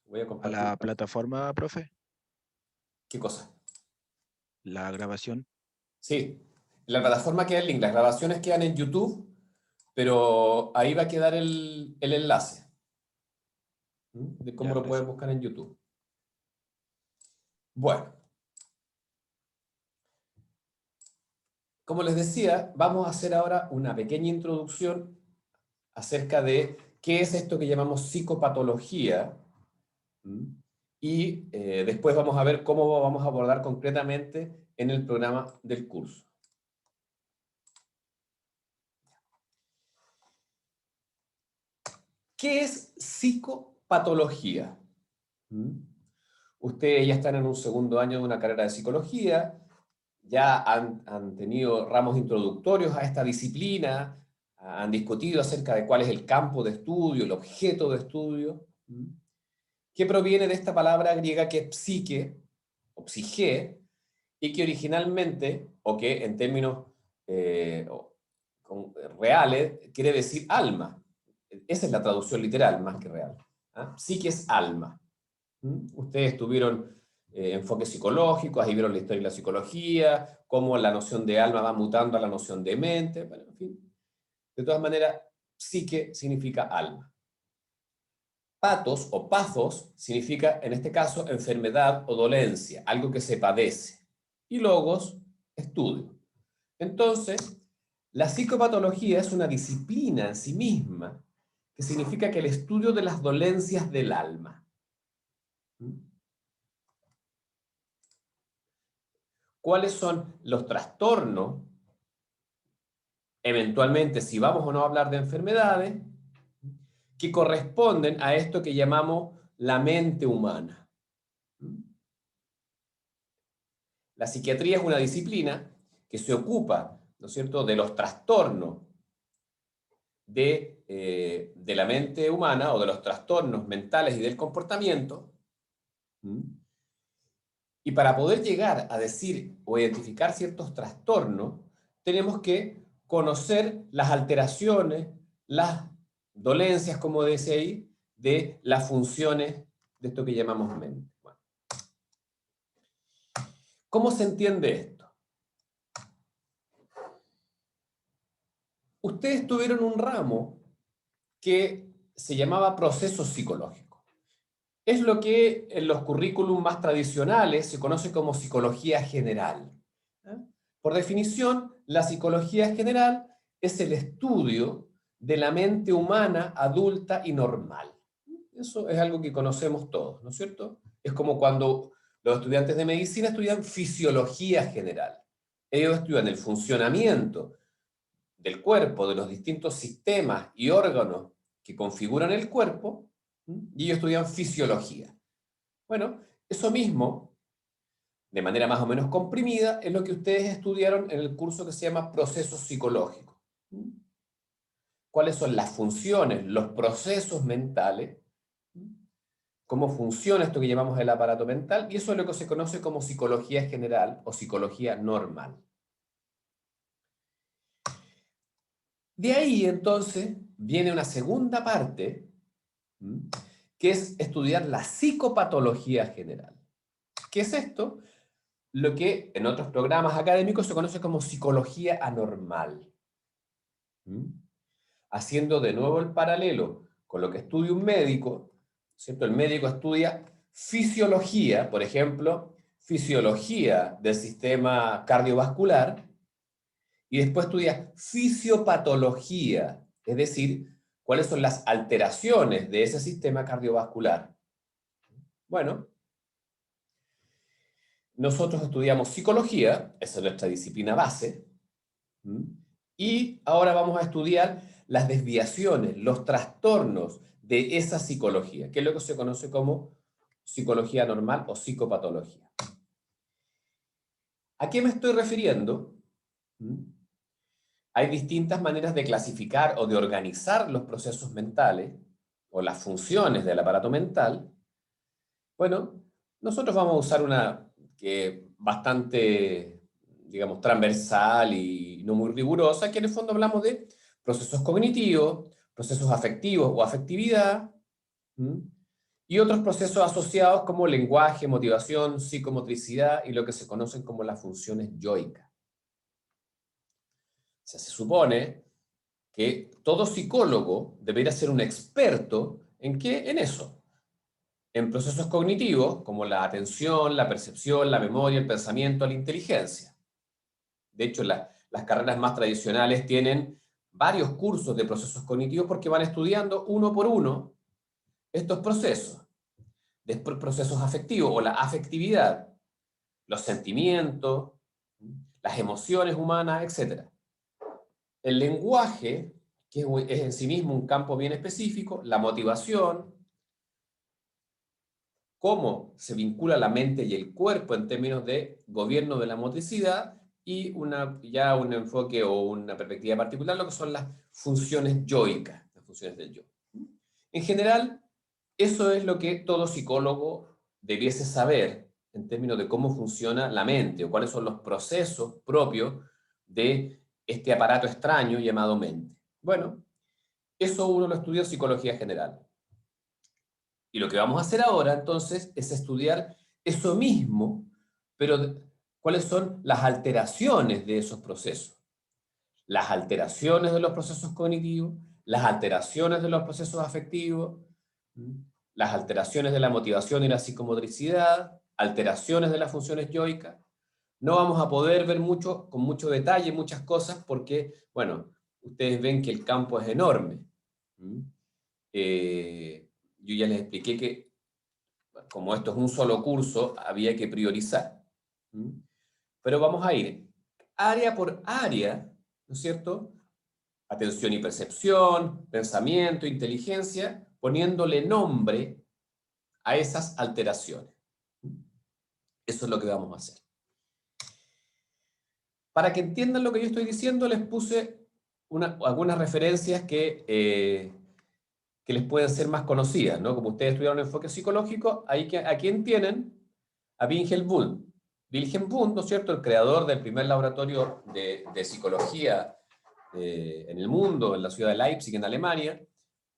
Voy a a compartir la pantalla. plataforma, profe, ¿Qué cosa? la grabación. Sí, la plataforma queda el link, las grabaciones quedan en YouTube, pero ahí va a quedar el enlace, de cómo Ya, lo puedes gracias. buscar en YouTube. Bueno, como les decía, vamos a hacer ahora una pequeña introducción acerca de qué es esto que llamamos psicopatología, ¿m? Y después vamos a ver cómo vamos a abordar concretamente en el programa del curso. ¿Qué es psicopatología? ¿Mm? Ustedes ya están en un segundo año de una carrera de psicología, ya han tenido ramos introductorios a esta disciplina, han discutido acerca de cuál es el campo de estudio, el objeto de estudio, que proviene de esta palabra griega que es psique, o psige, y que originalmente, o que en términos eh, reales, quiere decir alma. Esa es la traducción literal, más que real. ¿Ah? Psique es alma. Ustedes tuvieron enfoques psicológicos, ahí vieron la historia de la psicología, cómo la noción de alma va mutando a la noción de mente, bueno, en fin. De todas maneras, psique significa alma. Patos o pathos significa, en este caso, enfermedad o dolencia, algo que se padece. Y logos, estudio. Entonces, la psicopatología es una disciplina en sí misma, que significa que el estudio de las dolencias del alma. ¿Cuáles son los trastornos? Eventualmente, si vamos o no a hablar de enfermedades, que corresponden a esto que llamamos la mente humana. La psiquiatría es una disciplina que se ocupa, ¿no es cierto?, de los trastornos de la mente humana o de los trastornos mentales y del comportamiento. Y para poder llegar a decir o identificar ciertos trastornos, tenemos que conocer las alteraciones, las dolencias, como decía ahí, de las funciones de esto que llamamos mente. Bueno, ¿cómo se entiende esto? Ustedes tuvieron un ramo que se llamaba proceso psicológico. Es lo que en los currículum más tradicionales se conoce como psicología general. Por definición, la psicología general es el estudio de la mente humana adulta y normal. Eso es algo que conocemos todos, ¿no es cierto? Es como cuando los estudiantes de medicina estudian fisiología general. Ellos estudian el funcionamiento del cuerpo, de los distintos sistemas y órganos que configuran el cuerpo, y ellos estudian fisiología. Bueno, eso mismo, de manera más o menos comprimida, es lo que ustedes estudiaron en el curso que se llama procesos psicológicos. ¿Cuáles son las funciones, los procesos mentales? ¿Cómo funciona esto que llamamos el aparato mental? Y eso es lo que se conoce como psicología general o psicología normal. De ahí, entonces, viene una segunda parte, que es estudiar la psicopatología general. ¿Qué es esto? Lo que en otros programas académicos se conoce como psicología anormal. Haciendo de nuevo el paralelo con lo que estudia un médico, ¿cierto? El médico estudia fisiología, por ejemplo, fisiología del sistema cardiovascular, y después estudia fisiopatología, es decir, cuáles son las alteraciones de ese sistema cardiovascular. Bueno, nosotros estudiamos psicología, esa es nuestra disciplina base, y ahora vamos a estudiar las desviaciones, los trastornos de esa psicología, que es lo que se conoce como psicología normal o psicopatología. ¿A qué me estoy refiriendo? Hay distintas maneras de clasificar o de organizar los procesos mentales o las funciones del aparato mental. Bueno, nosotros vamos a usar una que bastante, digamos, transversal y no muy rigurosa, que en el fondo hablamos de procesos cognitivos, procesos afectivos o afectividad, y otros procesos asociados como lenguaje, motivación, psicomotricidad y lo que se conocen como las funciones yoicas. O sea, se supone que todo psicólogo debería ser un experto ¿en qué? En eso, en procesos cognitivos como la atención, la percepción, la memoria, el pensamiento, la inteligencia. De hecho, las carreras más tradicionales tienen varios cursos de procesos cognitivos porque van estudiando uno por uno estos procesos. Después procesos afectivos o la afectividad, los sentimientos, las emociones humanas, etc. El lenguaje, que es en sí mismo un campo bien específico, la motivación, cómo se vincula la mente y el cuerpo en términos de gobierno de la motricidad y ya un enfoque o una perspectiva particular, lo que son las funciones yoicas, las funciones del yo. En general, eso es lo que todo psicólogo debiese saber en términos de cómo funciona la mente o cuáles son los procesos propios de este aparato extraño llamado mente. Bueno, eso uno lo estudia en psicología general. Y lo que vamos a hacer ahora, entonces, es estudiar eso mismo, pero cuáles son las alteraciones de esos procesos. Las alteraciones de los procesos cognitivos, las alteraciones de los procesos afectivos, las alteraciones de la motivación y la psicomotricidad, alteraciones de las funciones yoicas. No vamos a poder ver con mucho detalle muchas cosas porque, bueno, ustedes ven que el campo es enorme. Yo ya les expliqué que como esto es un solo curso, había que priorizar. Pero vamos a ir área por área, ¿no es cierto? Atención y percepción, pensamiento, inteligencia, poniéndole nombre a esas alteraciones. Eso es lo que vamos a hacer. Para que entiendan lo que yo estoy diciendo, les puse algunas referencias que les pueden ser más conocidas, ¿no? Como ustedes estudiaron enfoque psicológico, ¿a quién tienen? A Wilhelm Wundt. Wilhelm Wundt, ¿no es cierto?, el creador del primer laboratorio de psicología en el mundo, en la ciudad de Leipzig, en Alemania.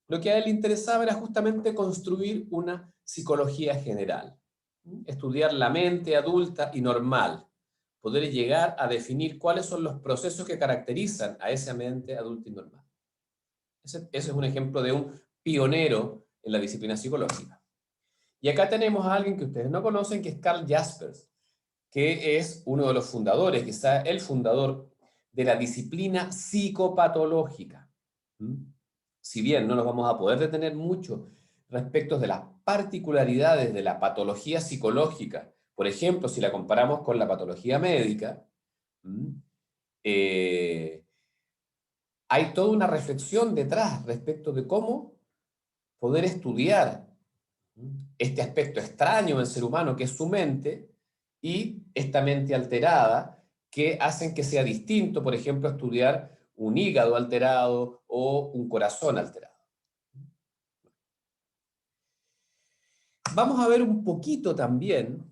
Lo que a él le interesaba era justamente construir una psicología general, estudiar la mente adulta y normal, poder llegar a definir cuáles son los procesos que caracterizan a esa mente adulta y normal. Ese es un ejemplo de un pionero en la disciplina psicológica. Y acá tenemos a alguien que ustedes no conocen, que es Karl Jaspers, que es uno de los fundadores, quizá el fundador de la disciplina psicopatológica. Si bien no nos vamos a poder detener mucho respecto de las particularidades de la patología psicológica, por ejemplo, si la comparamos con la patología médica, hay toda una reflexión detrás respecto de cómo poder estudiar este aspecto extraño del ser humano que es su mente y esta mente alterada que hacen que sea distinto, por ejemplo, estudiar un hígado alterado o un corazón alterado. Vamos a ver un poquito también,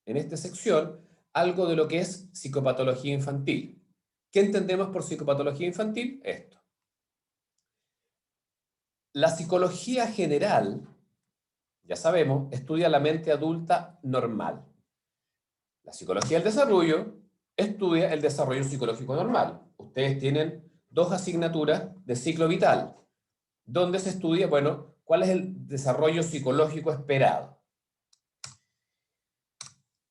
en esta sección, algo de lo que es psicopatología infantil. ¿Qué entendemos por psicopatología infantil? Esto. La psicología general, ya sabemos, estudia la mente adulta normal. La psicología del desarrollo estudia el desarrollo psicológico normal. Ustedes tienen 2 asignaturas de ciclo vital, donde se estudia, bueno, cuál es el desarrollo psicológico esperado.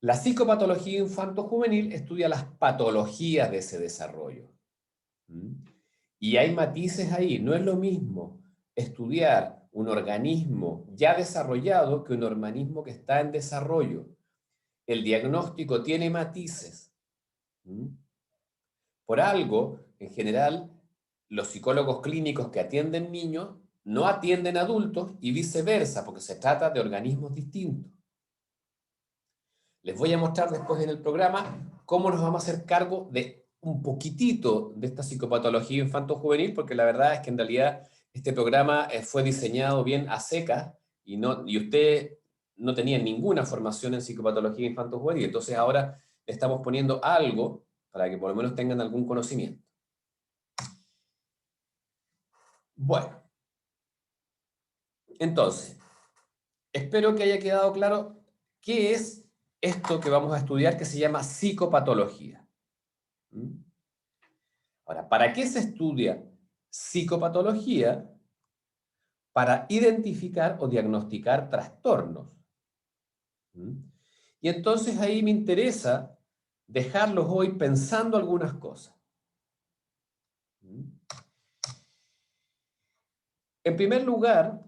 La psicopatología infanto-juvenil estudia las patologías de ese desarrollo. Y hay matices ahí. No es lo mismo estudiar un organismo ya desarrollado que un organismo que está en desarrollo. El diagnóstico tiene matices. Por algo, en general, los psicólogos clínicos que atienden niños no atienden adultos y viceversa, porque se trata de organismos distintos. Les voy a mostrar después en el programa cómo nos vamos a hacer cargo de un poquitito de esta psicopatología infanto-juvenil, porque la verdad es que en realidad este programa fue diseñado bien a secas y ustedes no tenían ninguna formación en psicopatología infanto-juvenil. Entonces ahora le estamos poniendo algo para que por lo menos tengan algún conocimiento. Bueno, entonces, espero que haya quedado claro qué es esto que vamos a estudiar que se llama psicopatología. ¿Mm? Ahora, ¿para qué se estudia psicopatología? Para identificar o diagnosticar trastornos. ¿Mm? Y entonces ahí me interesa dejarlos hoy pensando algunas cosas. ¿Mm? En primer lugar,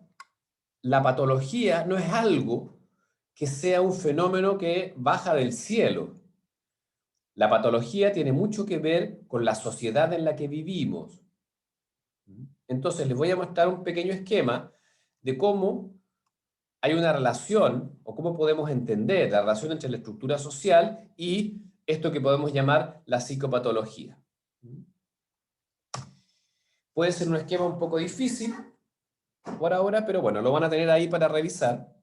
la patología no es algo que sea un fenómeno que baja del cielo. La patología tiene mucho que ver con la sociedad en la que vivimos. Entonces les voy a mostrar un pequeño esquema de cómo hay una relación, o cómo podemos entender la relación entre la estructura social y esto que podemos llamar la psicopatología. Puede ser un esquema un poco difícil por ahora, pero bueno, lo van a tener ahí para revisar.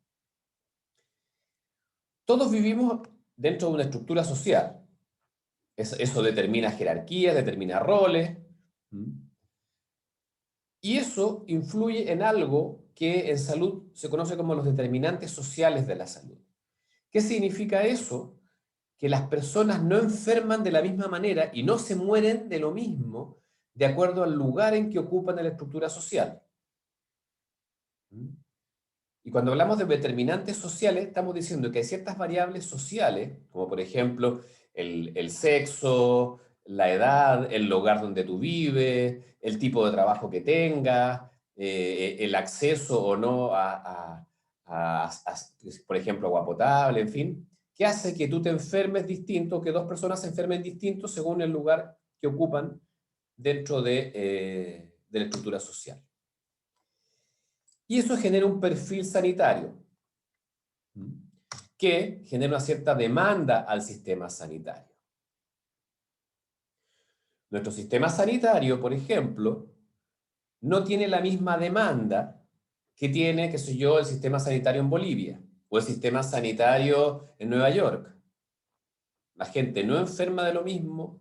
Todos vivimos dentro de una estructura social. Eso determina jerarquías, determina roles. Y eso influye en algo que en salud se conoce como los determinantes sociales de la salud. ¿Qué significa eso? Que las personas no enferman de la misma manera y no se mueren de lo mismo de acuerdo al lugar en que ocupan en la estructura social. Y cuando hablamos de determinantes sociales, estamos diciendo que hay ciertas variables sociales, como por ejemplo el sexo, la edad, el lugar donde tú vives, el tipo de trabajo que tengas, el acceso o no por ejemplo, agua potable, en fin, que hace que tú te enfermes distinto, que dos personas se enfermen distinto según el lugar que ocupan dentro de la estructura social. Y eso genera un perfil sanitario que genera una cierta demanda al sistema sanitario. Nuestro sistema sanitario, por ejemplo, no tiene la misma demanda que tiene, qué sé yo, el sistema sanitario en Bolivia o el sistema sanitario en Nueva York. La gente no enferma de lo mismo,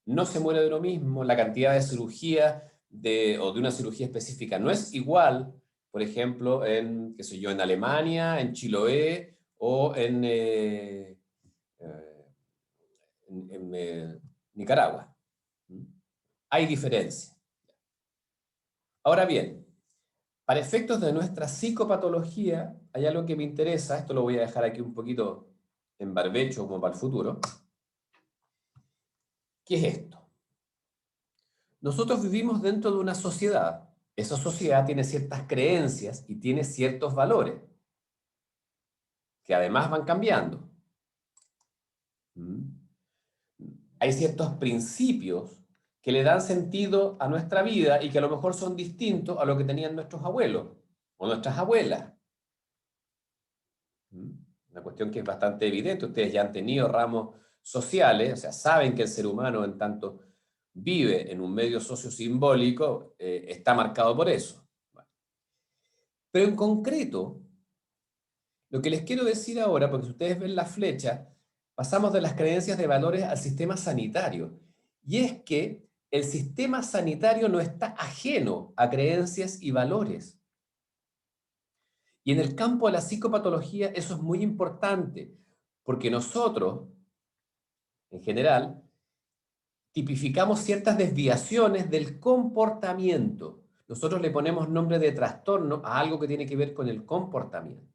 no se muere de lo mismo, la cantidad de cirugía o de una cirugía específica no es igual, por ejemplo, en, qué sé yo, en Alemania, en Chiloé o en Nicaragua. Hay diferencia. Ahora bien, para efectos de nuestra psicopatología, hay algo que me interesa, esto lo voy a dejar aquí un poquito en barbecho como para el futuro. ¿Qué es esto? Nosotros vivimos dentro de una sociedad. Esa sociedad tiene ciertas creencias y tiene ciertos valores, que además van cambiando. Hay ciertos principios que le dan sentido a nuestra vida y que a lo mejor son distintos a lo que tenían nuestros abuelos o nuestras abuelas. Una cuestión que es bastante evidente. Ustedes ya han tenido ramos sociales, o sea, saben que el ser humano, en tanto vive en un medio sociosimbólico, está marcado por eso. Pero en concreto, lo que les quiero decir ahora, porque si ustedes ven la flecha, pasamos de las creencias de valores al sistema sanitario. Y es que el sistema sanitario no está ajeno a creencias y valores. Y en el campo de la psicopatología eso es muy importante, porque nosotros, en general, tipificamos ciertas desviaciones del comportamiento. Nosotros le ponemos nombre de trastorno a algo que tiene que ver con el comportamiento.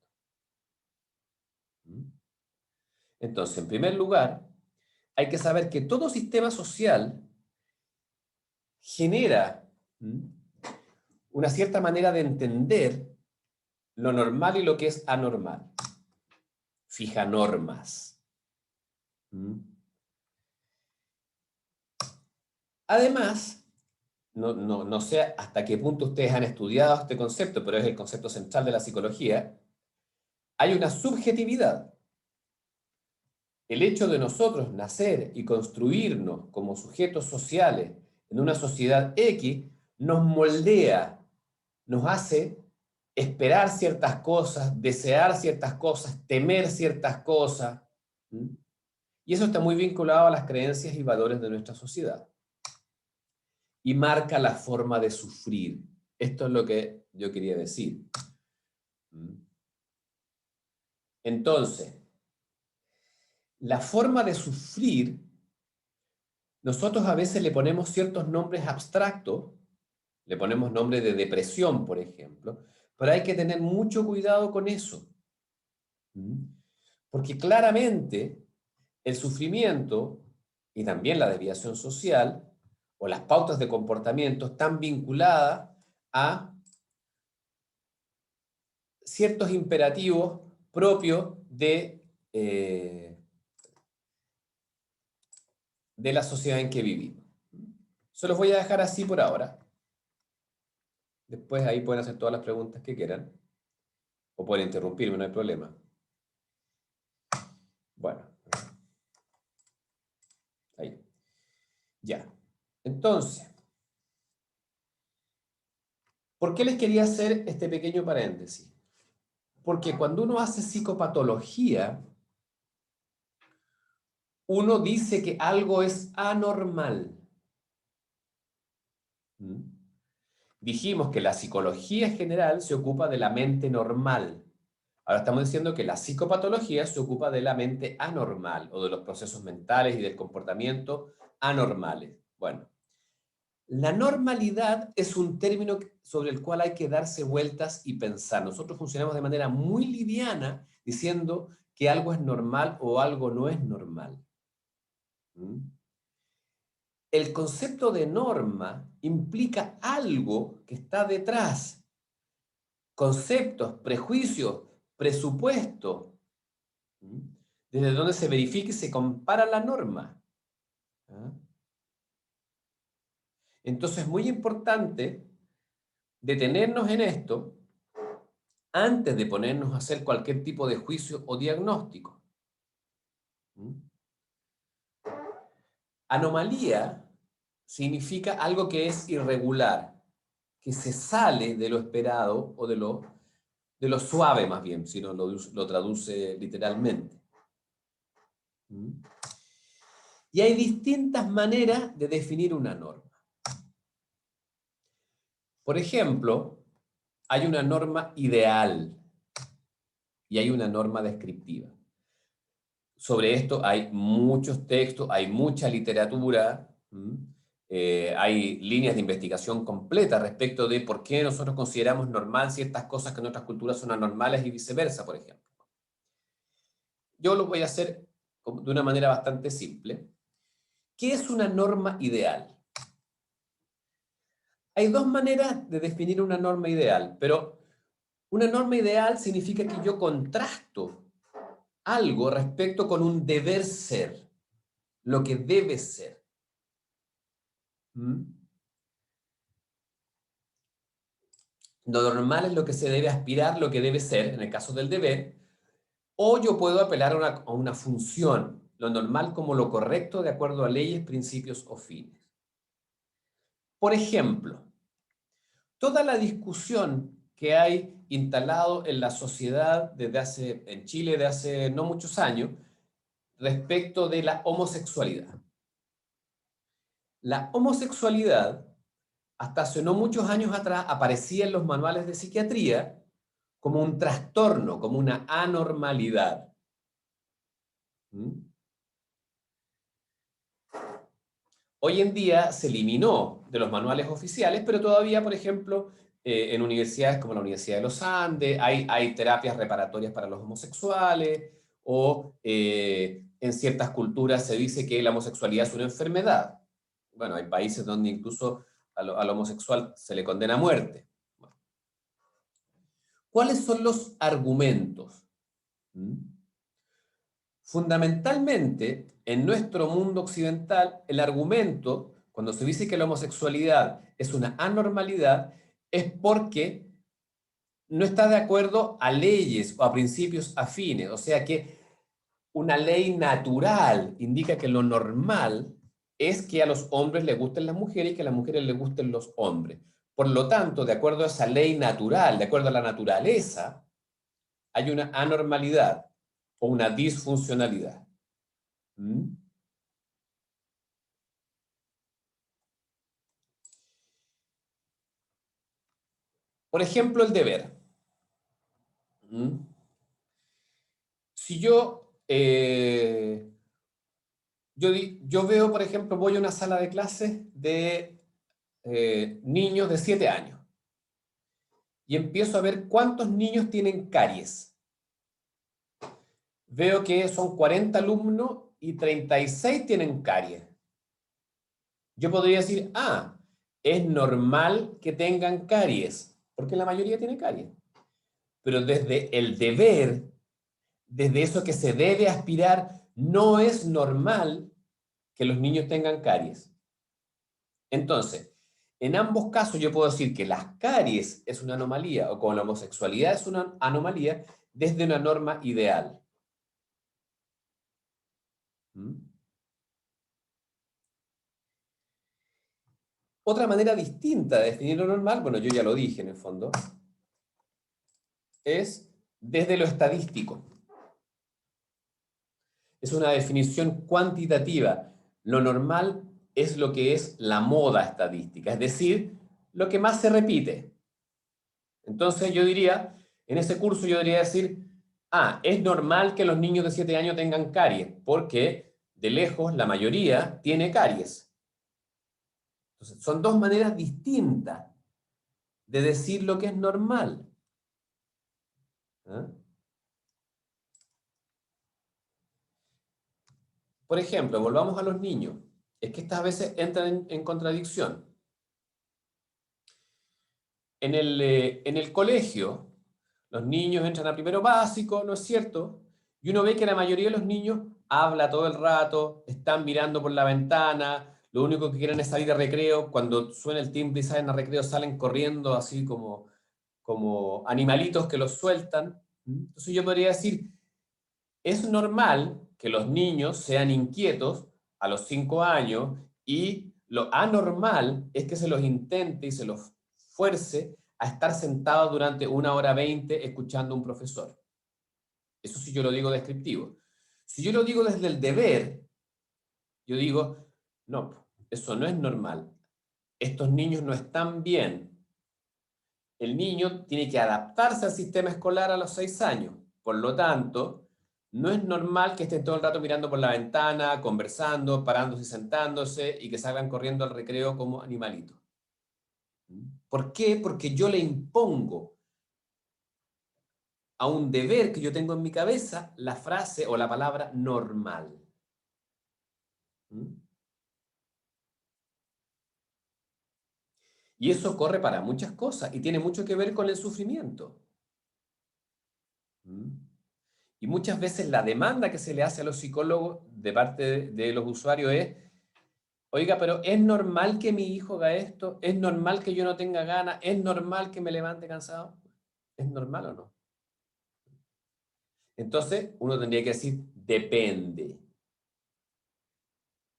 Entonces, en primer lugar, hay que saber que todo sistema social genera una cierta manera de entender lo normal y lo que es anormal. Fija normas. Además, no sé hasta qué punto ustedes han estudiado este concepto, pero es el concepto central de la psicología, hay una subjetividad. El hecho de nosotros nacer y construirnos como sujetos sociales en una sociedad X nos moldea, nos hace esperar ciertas cosas, desear ciertas cosas, temer ciertas cosas. Y eso está muy vinculado a las creencias y valores de nuestra sociedad. Y marca la forma de sufrir. Esto es lo que yo quería decir. Entonces, la forma de sufrir, nosotros a veces le ponemos ciertos nombres abstractos, le ponemos nombre de depresión, por ejemplo, pero hay que tener mucho cuidado con eso. ¿Mm? Porque claramente el sufrimiento y también la desviación social o las pautas de comportamiento están vinculadas a ciertos imperativos propios de la sociedad en que vivimos. Se los voy a dejar así por ahora. Después ahí pueden hacer todas las preguntas que quieran o pueden interrumpirme, no hay problema. Bueno, ahí. Ya. Entonces, ¿por qué les quería hacer este pequeño paréntesis? Porque cuando uno hace psicopatología, uno dice que algo es anormal. ¿Mm? Dijimos que la psicología general se ocupa de la mente normal. Ahora estamos diciendo que la psicopatología se ocupa de la mente anormal o de los procesos mentales y del comportamiento anormales. Bueno, la normalidad es un término sobre el cual hay que darse vueltas y pensar. Nosotros funcionamos de manera muy liviana diciendo que algo es normal o algo no es normal. ¿Mm? El concepto de norma implica algo que está detrás. Conceptos, prejuicios, presupuestos, ¿Mm? Desde donde se verifica y se compara la norma. ¿Ah? Entonces es muy importante detenernos en esto antes de ponernos a hacer cualquier tipo de juicio o diagnóstico. ¿Mm? Anomalía significa algo que es irregular, que se sale de lo esperado o de lo suave más bien, si no lo traduce literalmente. ¿Mm? Y hay distintas maneras de definir una norma. Por ejemplo, hay una norma ideal y hay una norma descriptiva. Sobre esto hay muchos textos, hay mucha literatura, hay líneas de investigación completas respecto de por qué nosotros consideramos normal ciertas cosas que en otras culturas son anormales y viceversa, por ejemplo. Yo lo voy a hacer de una manera bastante simple. ¿Qué es una norma ideal? Hay dos maneras de definir una norma ideal, pero una norma ideal significa que yo contrasto algo respecto con un deber ser, lo que debe ser. ¿Mm? Lo normal es lo que se debe aspirar, lo que debe ser, en el caso del deber, o yo puedo apelar a una función, lo normal como lo correcto de acuerdo a leyes, principios o fines. Por ejemplo, toda la discusión que hay instalado en la sociedad en Chile de hace no muchos años respecto de la homosexualidad. La homosexualidad, hasta hace no muchos años atrás, aparecía en los manuales de psiquiatría como un trastorno, como una anormalidad. ¿Mm? Hoy en día se eliminó de los manuales oficiales, pero todavía, por ejemplo, en universidades como la Universidad de los Andes, hay terapias reparatorias para los homosexuales, o en ciertas culturas se dice que la homosexualidad es una enfermedad. Bueno, hay países donde incluso al homosexual se le condena a muerte. Bueno, ¿cuáles son los argumentos? ¿Mm? Fundamentalmente, en nuestro mundo occidental, el argumento, cuando se dice que la homosexualidad es una anormalidad, es porque no está de acuerdo a leyes o a principios afines. O sea que una ley natural indica que lo normal es que a los hombres les gusten las mujeres y que a las mujeres les gusten los hombres. Por lo tanto, de acuerdo a esa ley natural, de acuerdo a la naturaleza, hay una anormalidad o una disfuncionalidad. ¿Mm? Por ejemplo, el deber. ¿Mm? Si yo veo, por ejemplo, voy a una sala de clases de niños de 7 años y empiezo a ver cuántos niños tienen caries. Veo que son 40 alumnos y 36 tienen caries. Yo podría decir, es normal que tengan caries, porque la mayoría tiene caries. Pero desde el deber, desde eso que se debe aspirar, no es normal que los niños tengan caries. Entonces, en ambos casos yo puedo decir que las caries es una anomalía o como la homosexualidad es una anomalía desde una norma ideal. ¿Mm? Otra manera distinta de definir lo normal, bueno, yo ya lo dije en el fondo, es desde lo estadístico. Es una definición cuantitativa. Lo normal es lo que es la moda estadística, es decir, lo que más se repite. Entonces yo diría, en ese curso yo debería decir, es normal que los niños de 7 años tengan caries, porque de lejos la mayoría tiene caries. Entonces, son dos maneras distintas de decir lo que es normal. ¿Ah? Por ejemplo, volvamos a los niños. Es que estas a veces entran en contradicción. En el colegio, los niños entran a primero básico, ¿no es cierto? Y uno ve que la mayoría de los niños habla todo el rato, están mirando por la ventana, lo único que quieren es salir a recreo, cuando suena el timbre y salen a recreo salen corriendo así como animalitos que los sueltan. Entonces yo podría decir, es normal que los niños sean inquietos a los 5 años y lo anormal es que se los intente y se los fuerce a estar sentados durante 1 hora 20 escuchando a un profesor. Eso sí yo lo digo descriptivo. Si yo lo digo desde el deber, yo digo, no, eso no es normal. Estos niños no están bien. El niño tiene que adaptarse al sistema escolar a los 6 años. Por lo tanto, no es normal que estén todo el rato mirando por la ventana, conversando, parándose y sentándose y que salgan corriendo al recreo como animalitos. ¿Por qué? Porque yo le impongo a un deber que yo tengo en mi cabeza la frase o la palabra normal. Y eso corre para muchas cosas y tiene mucho que ver con el sufrimiento. Y muchas veces la demanda que se le hace a los psicólogos de parte de los usuarios es, oiga, pero ¿es normal que mi hijo haga esto? ¿Es normal que yo no tenga ganas? ¿Es normal que me levante cansado? ¿Es normal o no? Entonces, uno tendría que decir, depende.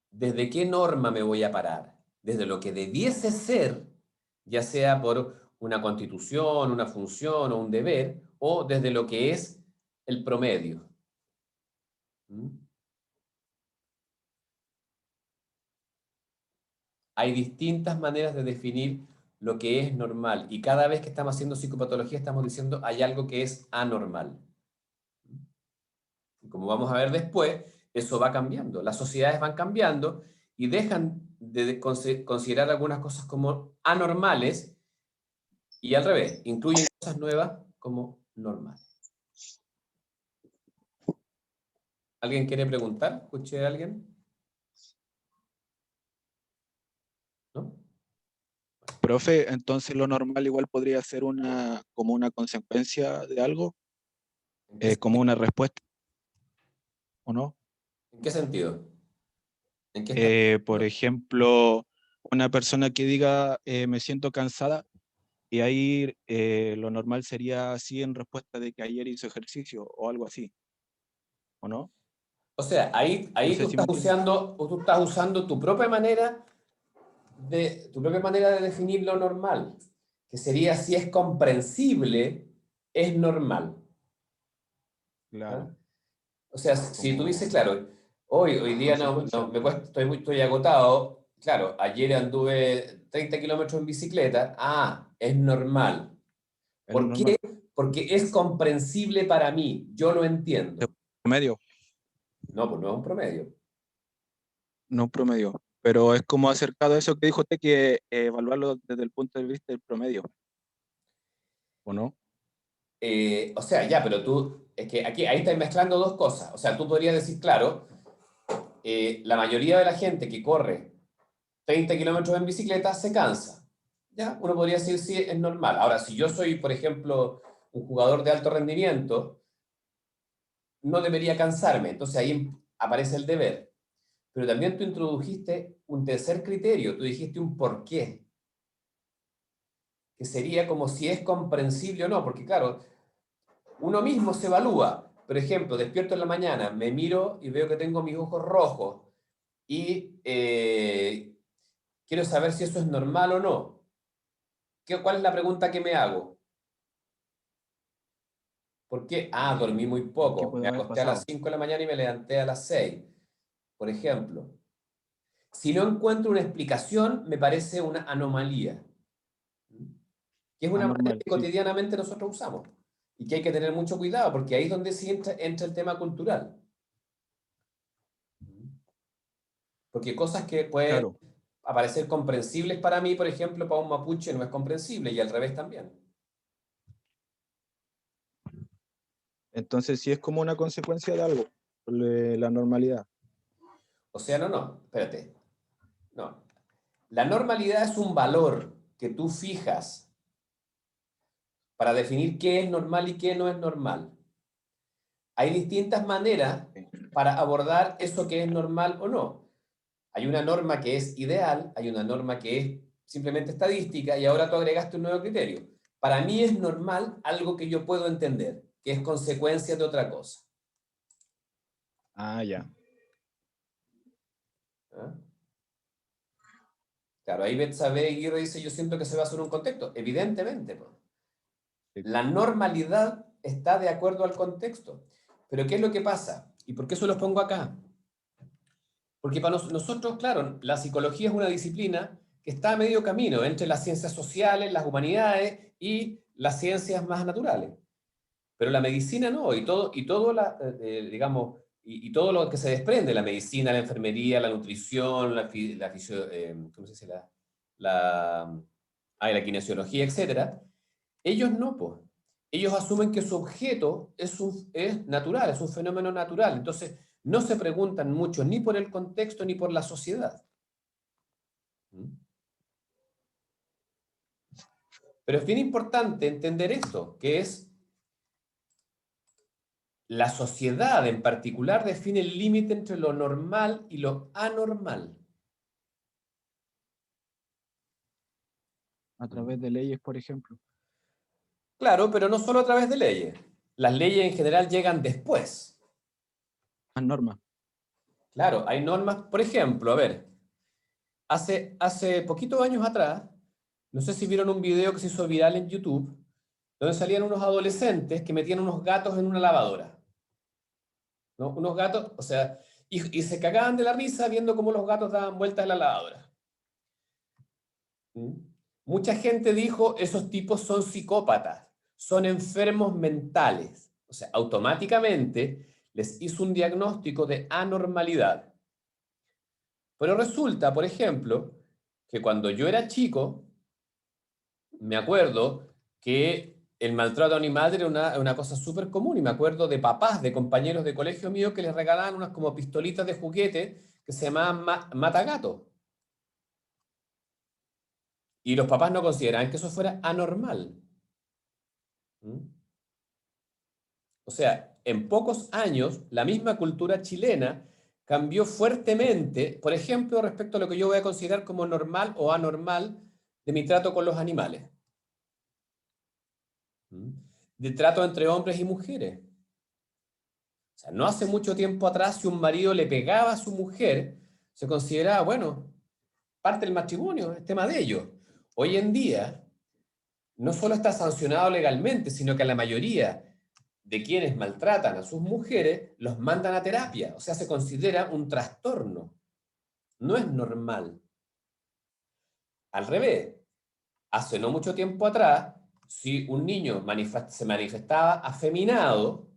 ¿Desde qué norma me voy a parar? ¿Desde lo que debiese ser, ya sea por una constitución, una función o un deber, o desde lo que es el promedio? Hay distintas maneras de definir lo que es normal y cada vez que estamos haciendo psicopatología estamos diciendo hay algo que es anormal. Y como vamos a ver después, eso va cambiando, las sociedades van cambiando y dejan de considerar algunas cosas como anormales y al revés, incluyen cosas nuevas como normales. ¿Alguien quiere preguntar? ¿Escuché a alguien? ¿No? Profe, entonces lo normal igual podría ser como una consecuencia de algo, ¿En qué como sentido? una respuesta, ¿o no? ¿En qué sentido? ¿En qué está? Por ejemplo, una persona que diga me siento cansada y ahí lo normal sería así en respuesta de que ayer hizo ejercicio o algo así, ¿o no? O sea, No ahí sé si me entiende. tú estás usando tu propia manera de definir lo normal, que sería si es comprensible, es normal. ¿Ah? Claro, O sea, si tú dices, como claro, hoy día no consecuencia. me cuesta, estoy agotado, claro, ayer anduve 30 kilómetros en bicicleta, es normal. Es lo ¿Por qué? normal. Porque es comprensible para mí, yo lo Se, entiendo. Promedio, No, pues no es un promedio. no promedio. Pero es como acercado a eso que dijo usted, que evaluarlo desde el punto de vista del promedio, ¿o no? O sea, ya, pero tú, es que aquí, ahí estás mezclando dos cosas. O sea, tú podrías decir, claro, la mayoría de la gente que corre 30 kilómetros en bicicleta se cansa. ¿Ya? Uno podría decir, sí, es normal. Ahora, si yo soy, por ejemplo, un jugador de alto rendimiento, no debería cansarme. Entonces ahí aparece el deber. Pero también tú introdujiste un tercer criterio, tú dijiste un por qué, que sería como si es comprensible o no, porque claro, uno mismo se evalúa. Por ejemplo, despierto en la mañana, me miro y veo que tengo mis ojos rojos y quiero saber si eso es normal o no. ¿Cuál es la pregunta que me hago? ¿Por qué? Ah, dormí muy ¿Qué poco. Me puede haber acosté a las pasado? 5 de la mañana y me levanté a las 6, por ejemplo. Si no encuentro una explicación, me parece una anomalía, que es una manera Anormal, que sí. cotidianamente nosotros usamos y que hay que tener mucho cuidado, porque ahí es donde sí entra el tema cultural. Porque cosas que pueden Claro. aparecer comprensibles para mí, por ejemplo, para un mapuche no es comprensible y al revés también. Entonces sí es como una consecuencia de algo, la normalidad. O sea, no, no, espérate. No. La normalidad es un valor que tú fijas para definir qué es normal y qué no es normal. Hay distintas maneras para abordar eso que es normal o no. Hay una norma que es ideal, hay una norma que es simplemente estadística y ahora tú agregaste un nuevo criterio. Para mí es normal algo que yo puedo entender, que es consecuencia de otra cosa. Ah, ya. ¿Ah? Claro, ahí Betsabe Aguirre dice, yo siento que se basa en un contexto. Evidentemente, pues. Sí. La normalidad está de acuerdo al contexto. Pero ¿qué es lo que pasa? ¿Y por qué eso los pongo acá? Porque para nosotros, claro, la psicología es una disciplina que está a medio camino entre las ciencias sociales, las humanidades y las ciencias más naturales. Pero la medicina no, digamos, y todo lo que se desprende, la medicina, la enfermería, la nutrición, ¿cómo se dice? La kinesiología, etcétera, ellos no, pues. Ellos asumen que su objeto es natural, es un fenómeno natural. Entonces, no se preguntan mucho ni por el contexto ni por la sociedad. ¿Mm? Pero es bien importante entender esto, que es la sociedad en particular define el límite entre lo normal y lo anormal. A ¿Mm? través de leyes, por ejemplo. Claro, pero no solo a través de leyes. Las leyes en general llegan después. Más normas. Claro, hay normas, por ejemplo, a ver, hace poquitos años atrás, no sé si vieron un video que se hizo viral en YouTube, donde salían unos adolescentes que metían unos gatos en una lavadora, ¿no? Unos gatos, o sea, y se cagaban de la risa viendo cómo los gatos daban vueltas en la lavadora. ¿Mm? Mucha gente dijo, esos tipos son psicópatas, son enfermos mentales. O sea, automáticamente les hizo un diagnóstico de anormalidad. Pero resulta, por ejemplo, que cuando yo era chico, me acuerdo que el maltrato animal era una cosa súper común y me acuerdo de papás, de compañeros de colegio mío que les regalaban unas como pistolitas de juguete que se llamaban matagato. Y los papás no consideraban que eso fuera anormal. ¿Mm? O sea, en pocos años, la misma cultura chilena cambió fuertemente, por ejemplo, respecto a lo que yo voy a considerar como normal o anormal de mi trato con los animales. ¿Mm? De trato entre hombres y mujeres. O sea, no hace mucho tiempo atrás, si un marido le pegaba a su mujer, se consideraba, bueno, parte del matrimonio, es tema de ellos. Hoy en día, no solo está sancionado legalmente, sino que a la mayoría de quienes maltratan a sus mujeres los mandan a terapia. O sea, se considera un trastorno. No es normal. Al revés, hace no mucho tiempo atrás, si un niño se manifestaba afeminado,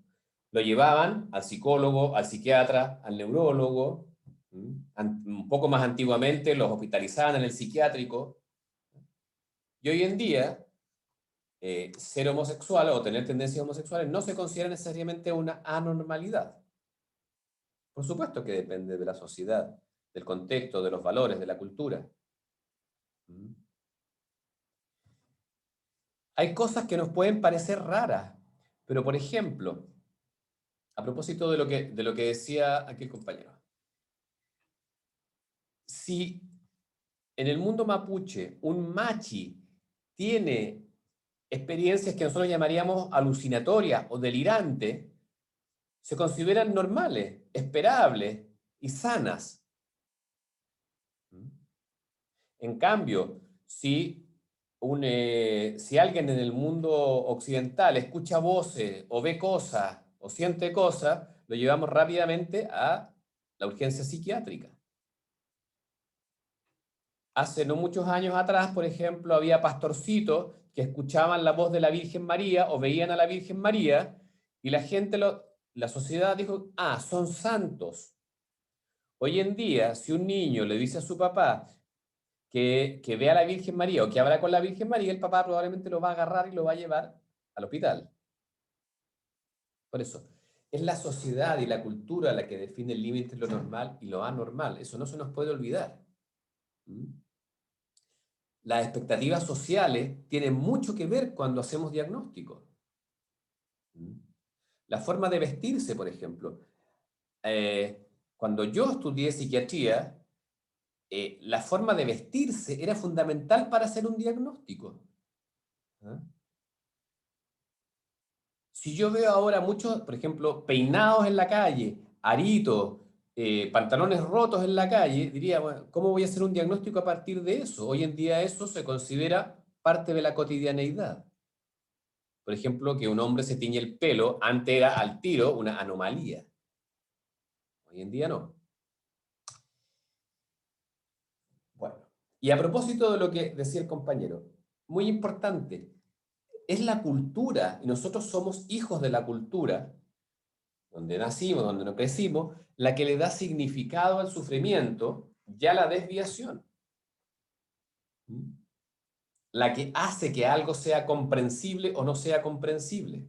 Lo llevaban al psicólogo, al psiquiatra, al neurólogo. Un poco más antiguamente los hospitalizaban en el psiquiátrico. Y hoy en día, ser homosexual o tener tendencias homosexuales no se considera necesariamente una anormalidad. Por supuesto que depende de la sociedad, del contexto, de los valores, de la cultura. Hay cosas que nos pueden parecer raras, pero por ejemplo, a propósito de lo que decía aquel compañero, si en el mundo mapuche un machi tiene experiencias que nosotros llamaríamos alucinatorias o delirantes, se consideran normales, esperables y sanas. En cambio, si alguien en el mundo occidental escucha voces o ve cosas o siente cosas, lo llevamos rápidamente a la urgencia psiquiátrica. Hace no muchos años atrás, por ejemplo, había pastorcitos que escuchaban la voz de la Virgen María o veían a la Virgen María y la sociedad dijo, son santos. Hoy en día, si un niño le dice a su papá que vea a la Virgen María o que habla con la Virgen María, el papá probablemente lo va a agarrar y lo va a llevar al hospital. Por eso, es la sociedad y la cultura la que define el límite entre lo normal y lo anormal. Eso no se nos puede olvidar. Las expectativas sociales tienen mucho que ver cuando hacemos diagnósticos. La forma de vestirse, por ejemplo. Cuando yo estudié psiquiatría, la forma de vestirse era fundamental para hacer un diagnóstico. Si yo veo ahora muchos, por ejemplo, peinados en la calle, aritos, pantalones rotos en la calle, diría, bueno, ¿cómo voy a hacer un diagnóstico a partir de eso? Hoy en día eso se considera parte de la cotidianeidad. Por ejemplo, que un hombre se tiñe el pelo, antes era al tiro una anomalía. Hoy en día no. Bueno, y a propósito de lo que decía el compañero, muy importante, es la cultura, y nosotros somos hijos de la cultura, donde nacimos, donde nos crecimos, la que le da significado al sufrimiento y a la desviación. La que hace que algo sea comprensible o no sea comprensible.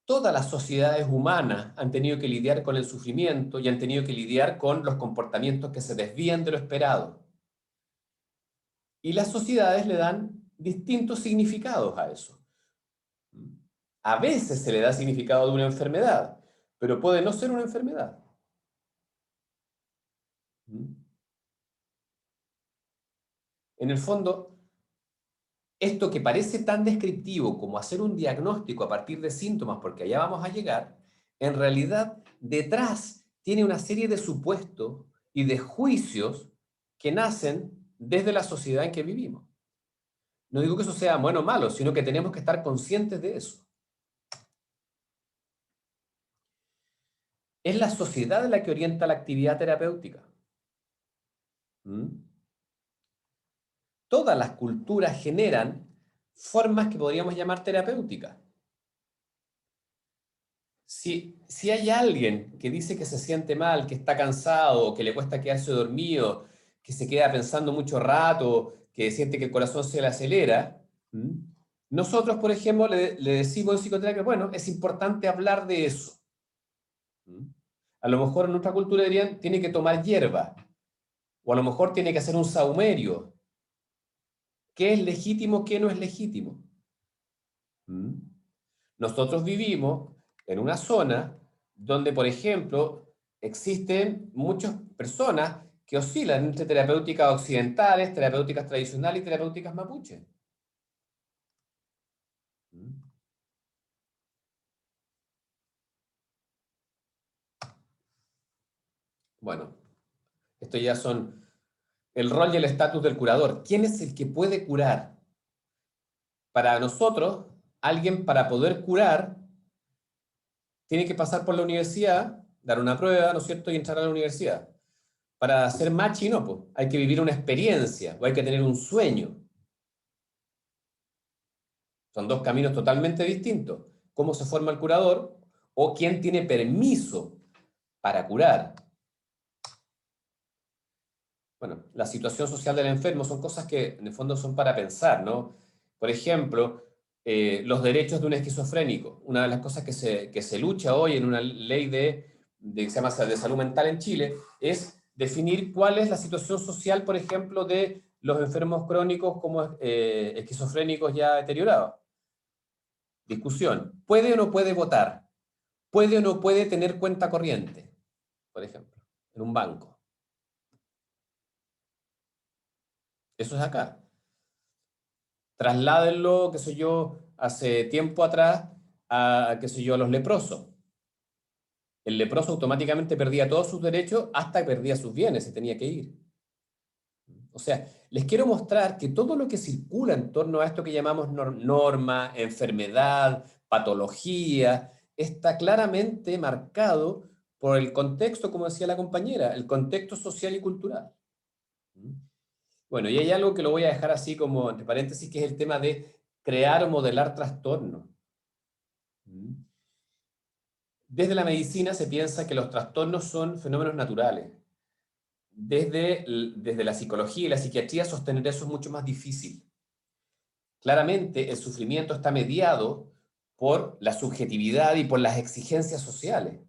Todas las sociedades humanas han tenido que lidiar con el sufrimiento y han tenido que lidiar con los comportamientos que se desvían de lo esperado. Y las sociedades le dan distintos significados a eso. A veces se le da significado de una enfermedad, pero puede no ser una enfermedad. En el fondo, esto que parece tan descriptivo como hacer un diagnóstico a partir de síntomas, porque allá vamos a llegar, en realidad detrás tiene una serie de supuestos y de juicios que nacen desde la sociedad en que vivimos. No digo que eso sea bueno o malo, sino que tenemos que estar conscientes de eso. Es la sociedad la que orienta la actividad terapéutica. Todas las culturas generan formas que podríamos llamar terapéuticas. Si hay alguien que dice que se siente mal, que está cansado, que le cuesta quedarse dormido, que se queda pensando mucho rato, que siente que el corazón se le acelera, nosotros, por ejemplo, le decimos en psicoterapia, bueno, es importante hablar de eso. A lo mejor en nuestra cultura dirían, tiene que tomar hierba, o a lo mejor tiene que hacer un saumerio. ¿Qué es legítimo, qué no es legítimo? Nosotros vivimos en una zona donde, por ejemplo, existen muchas personas que oscilan entre terapéuticas occidentales, terapéuticas tradicionales y terapéuticas mapuche. Bueno, esto ya son el rol y el estatus del curador. ¿Quién es el que puede curar? Para nosotros, alguien para poder curar tiene que pasar por la universidad, dar una prueba, ¿no es cierto?, y entrar a la universidad. Para ser machi, no, pues, hay que vivir una experiencia o hay que tener un sueño. Son dos caminos totalmente distintos. cómo se forma el curador, o quién tiene permiso para curar. Bueno, la situación social del enfermo son cosas que en el fondo son para pensar, ¿no? Por ejemplo, los derechos de un esquizofrénico. Una de las cosas que se lucha hoy en una ley que se llama de salud mental en Chile es definir cuál es la situación social, por ejemplo, de los enfermos crónicos como esquizofrénicos ya deteriorados. Discusión. ¿Puede o no puede votar? ¿Puede o no puede tener cuenta corriente? Por ejemplo, en un banco. Eso es acá. Trasládenlo, qué sé yo, hace tiempo atrás a, qué sé yo, a los leprosos. El leproso automáticamente perdía todos sus derechos hasta que perdía sus bienes, se tenía que ir. O sea, les quiero mostrar que todo lo que circula en torno a esto que llamamos norma, enfermedad, patología, está claramente marcado por el contexto, como decía la compañera, el contexto social y cultural. Bueno, y hay algo que lo voy a dejar así como entre paréntesis, que es el tema de crear o modelar trastornos. Desde la medicina se piensa que los trastornos son fenómenos naturales. Desde la psicología y la psiquiatría sostener eso es mucho más difícil. Claramente el sufrimiento está mediado por la subjetividad y por las exigencias sociales.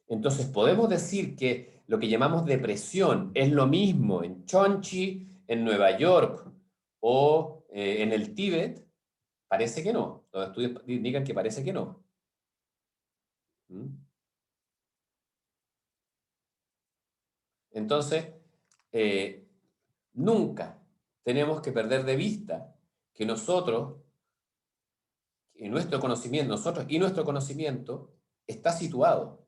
Entonces podemos decir que lo que llamamos depresión es lo mismo en Chonchi, en Nueva York o en el Tíbet. Parece que no. Los estudios indican que parece que no. Entonces, nunca tenemos que perder de vista que nosotros y nuestro conocimiento está situado.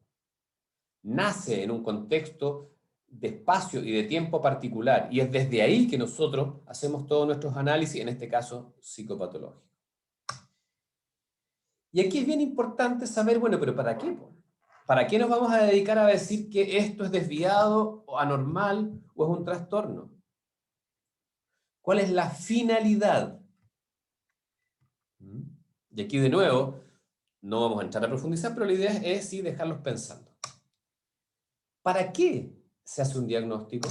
Nace en un contexto de espacio y de tiempo particular, y es desde ahí que nosotros hacemos todos nuestros análisis, en este caso psicopatológicos. Y aquí es bien importante saber, bueno, pero ¿para qué? ¿Para qué nos vamos a dedicar a decir que esto es desviado o anormal o es un trastorno? ¿Cuál es la finalidad? Y aquí de nuevo, no vamos a entrar a profundizar, pero la idea es sí dejarlos pensando. ¿Para qué se hace un diagnóstico?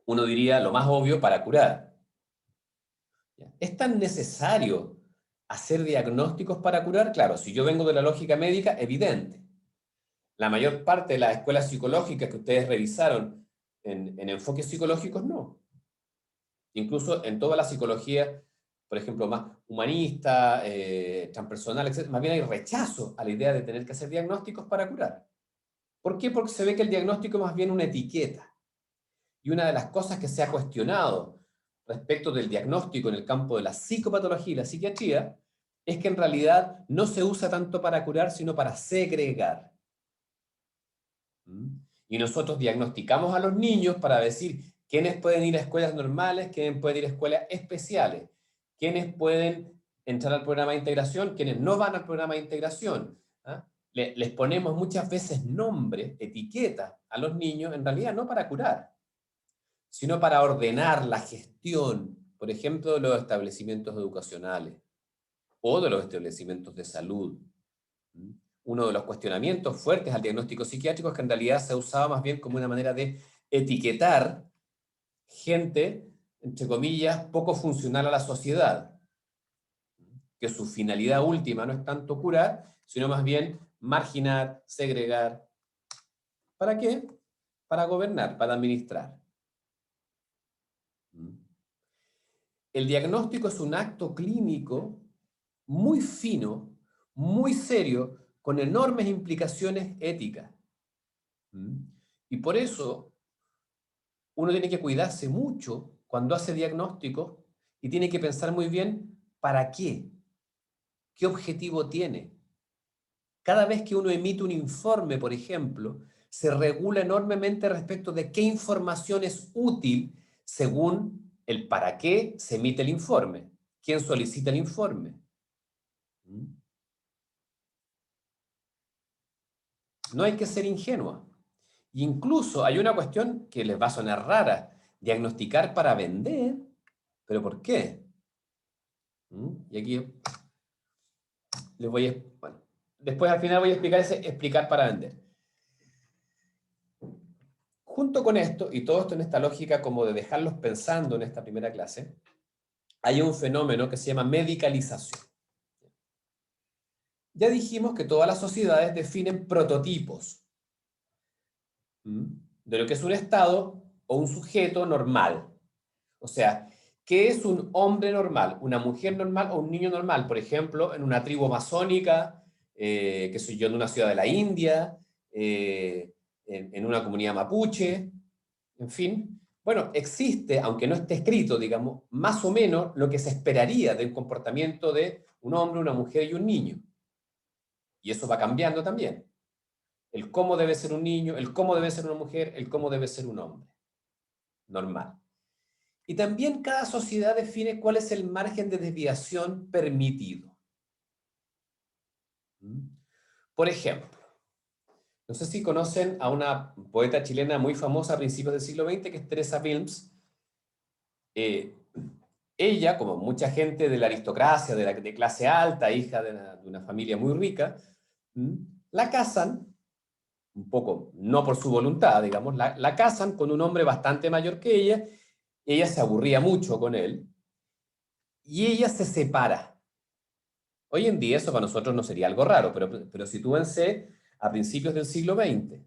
Uno diría lo más obvio, para curar. ¿Es tan necesario hacer diagnósticos para curar? Claro, si yo vengo de la lógica médica, evidente. La mayor parte de las escuelas psicológicas que ustedes revisaron en enfoques psicológicos, no. Incluso en toda la psicología, por ejemplo, más humanista, transpersonal, etc., más bien hay rechazo a la idea de tener que hacer diagnósticos para curar. ¿Por qué? Porque se ve que el diagnóstico es más bien una etiqueta. Y una de las cosas que se ha cuestionado respecto del diagnóstico en el campo de la psicopatología y la psiquiatría es que en realidad no se usa tanto para curar, sino para segregar. Y nosotros diagnosticamos a los niños para decir quiénes pueden ir a escuelas normales, quiénes pueden ir a escuelas especiales, quiénes pueden entrar al programa de integración, quiénes no van al programa de integración. Les ponemos muchas veces nombre, etiqueta a los niños, en realidad no para curar, sino para ordenar la gestión, por ejemplo, de los establecimientos educacionales o de los establecimientos de salud. Uno de los cuestionamientos fuertes al diagnóstico psiquiátrico es que en realidad se usaba más bien como una manera de etiquetar gente, entre comillas, poco funcional a la sociedad, que su finalidad última no es tanto curar, sino más bien marginar, segregar. ¿Para qué? Para gobernar, para administrar. El diagnóstico es un acto clínico muy fino, muy serio, con enormes implicaciones éticas. Y por eso uno tiene que cuidarse mucho cuando hace diagnósticos y tiene que pensar muy bien para qué, qué objetivo tiene. Cada vez que uno emite un informe, por ejemplo, se regula enormemente respecto de qué información es útil según el para qué se emite el informe, quién solicita el informe. No hay que ser ingenua. Incluso hay una cuestión que les va a sonar rara, diagnosticar para vender. ¿Pero por qué? Y aquí les voy a... Bueno, después al final voy a explicar ese explicar para vender. Junto con esto, y todo esto en esta lógica como de dejarlos pensando en esta primera clase, hay un fenómeno que se llama medicalización. Ya dijimos que todas las sociedades definen prototipos de lo que es un estado o un sujeto normal. O sea, ¿qué es un hombre normal, una mujer normal o un niño normal? Por ejemplo, en una tribu amazónica, que soy yo, en una ciudad de la India, en una comunidad mapuche, en fin. Bueno, existe, aunque no esté escrito, digamos, más o menos lo que se esperaría del comportamiento de un hombre, una mujer y un niño. Y eso va cambiando también. El cómo debe ser un niño, el cómo debe ser una mujer, el cómo debe ser un hombre. Normal. Y también cada sociedad define cuál es el margen de desviación permitido. Por ejemplo, no sé si conocen a una poeta chilena muy famosa a principios del siglo XX, que es Teresa Wilms. Ella, como mucha gente de la aristocracia, de clase alta, hija de una familia muy rica, la casan, un poco no por su voluntad, digamos, la casan con un hombre bastante mayor que ella se aburría mucho con él, y ella se separa. Hoy en día eso para nosotros no sería algo raro, pero sitúense a principios del siglo XX.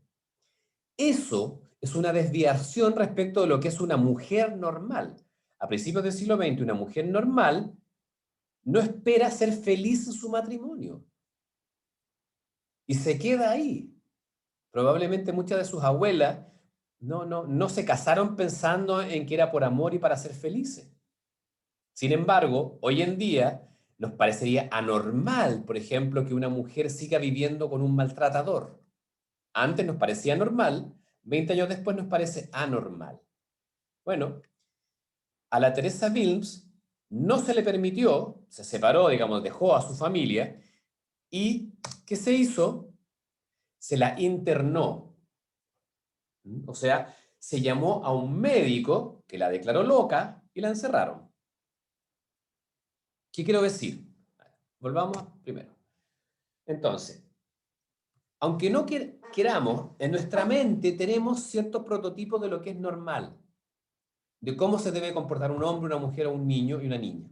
Eso es una desviación respecto de lo que es una mujer normal. A principios del siglo XX, una mujer normal no espera ser feliz en su matrimonio. Y se queda ahí. Probablemente muchas de sus abuelas no se casaron pensando en que era por amor y para ser felices. Sin embargo, hoy en día nos parecería anormal, por ejemplo, que una mujer siga viviendo con un maltratador. Antes nos parecía normal, 20 años después nos parece anormal. Bueno, a la Teresa Wilms no se le permitió, se separó, digamos, dejó a su familia, y ¿qué se hizo? Se la internó. O sea, se llamó a un médico que la declaró loca y la encerraron. ¿Qué quiero decir? Volvamos primero. Entonces, aunque no queramos, en nuestra mente tenemos ciertos prototipos de lo que es normal, de cómo se debe comportar un hombre, una mujer, un niño y una niña.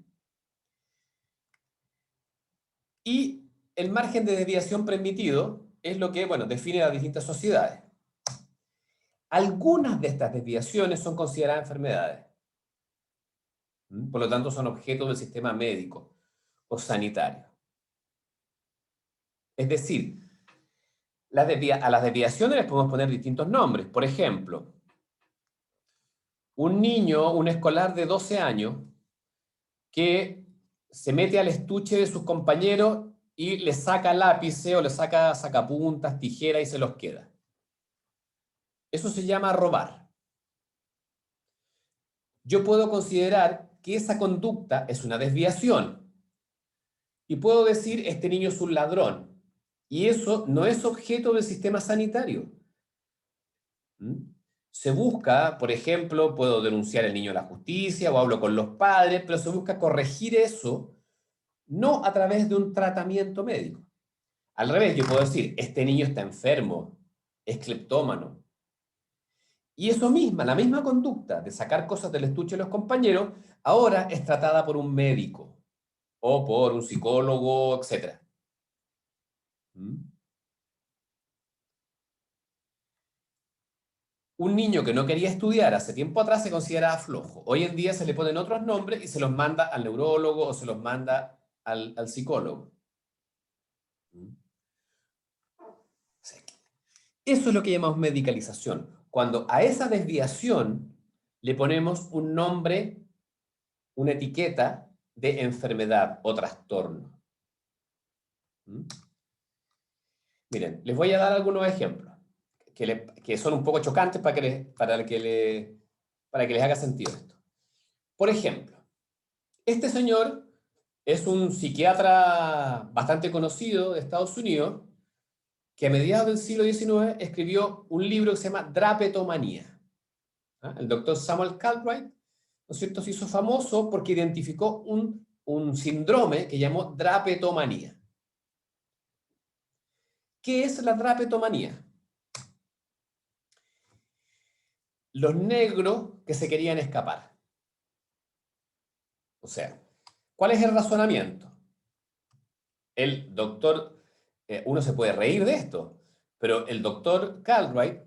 Y el margen de desviación permitido es lo que, bueno, define las distintas sociedades. Algunas de estas desviaciones son consideradas enfermedades. Por lo tanto, son objeto del sistema médico o sanitario. Es decir, a las desviaciones les podemos poner distintos nombres. Por ejemplo, un niño, un escolar de 12 años, que se mete al estuche de sus compañeros y le saca lápices o le saca sacapuntas, tijeras y se los queda. Eso se llama robar. Yo puedo considerar que esa conducta es una desviación. Y puedo decir, este niño es un ladrón. Y eso no es objeto del sistema sanitario. Se busca, por ejemplo, puedo denunciar al niño a la justicia o hablo con los padres, pero se busca corregir eso, no a través de un tratamiento médico. Al revés, yo puedo decir, este niño está enfermo, es cleptómano. Y eso misma, la misma conducta de sacar cosas del estuche de los compañeros, ahora es tratada por un médico o por un psicólogo, etc. Un niño que no quería estudiar hace tiempo atrás se consideraba flojo. Hoy en día se le ponen otros nombres y se los manda al neurólogo o se los manda al psicólogo. Eso es lo que llamamos medicalización. Cuando a esa desviación le ponemos un nombre, una etiqueta de enfermedad o trastorno. Miren, les voy a dar algunos ejemplos que son un poco chocantes para que les haga sentido esto. Por ejemplo, este señor es un psiquiatra bastante conocido de Estados Unidos que a mediados del siglo XIX escribió un libro que se llama Drapetomanía. El doctor Samuel Cartwright, ¿no es cierto?, se hizo famoso porque identificó un síndrome que llamó drapetomanía. ¿Qué es la drapetomanía? Los negros que se querían escapar. O sea, ¿cuál es el razonamiento? El doctor, uno se puede reír de esto, pero el doctor Cartwright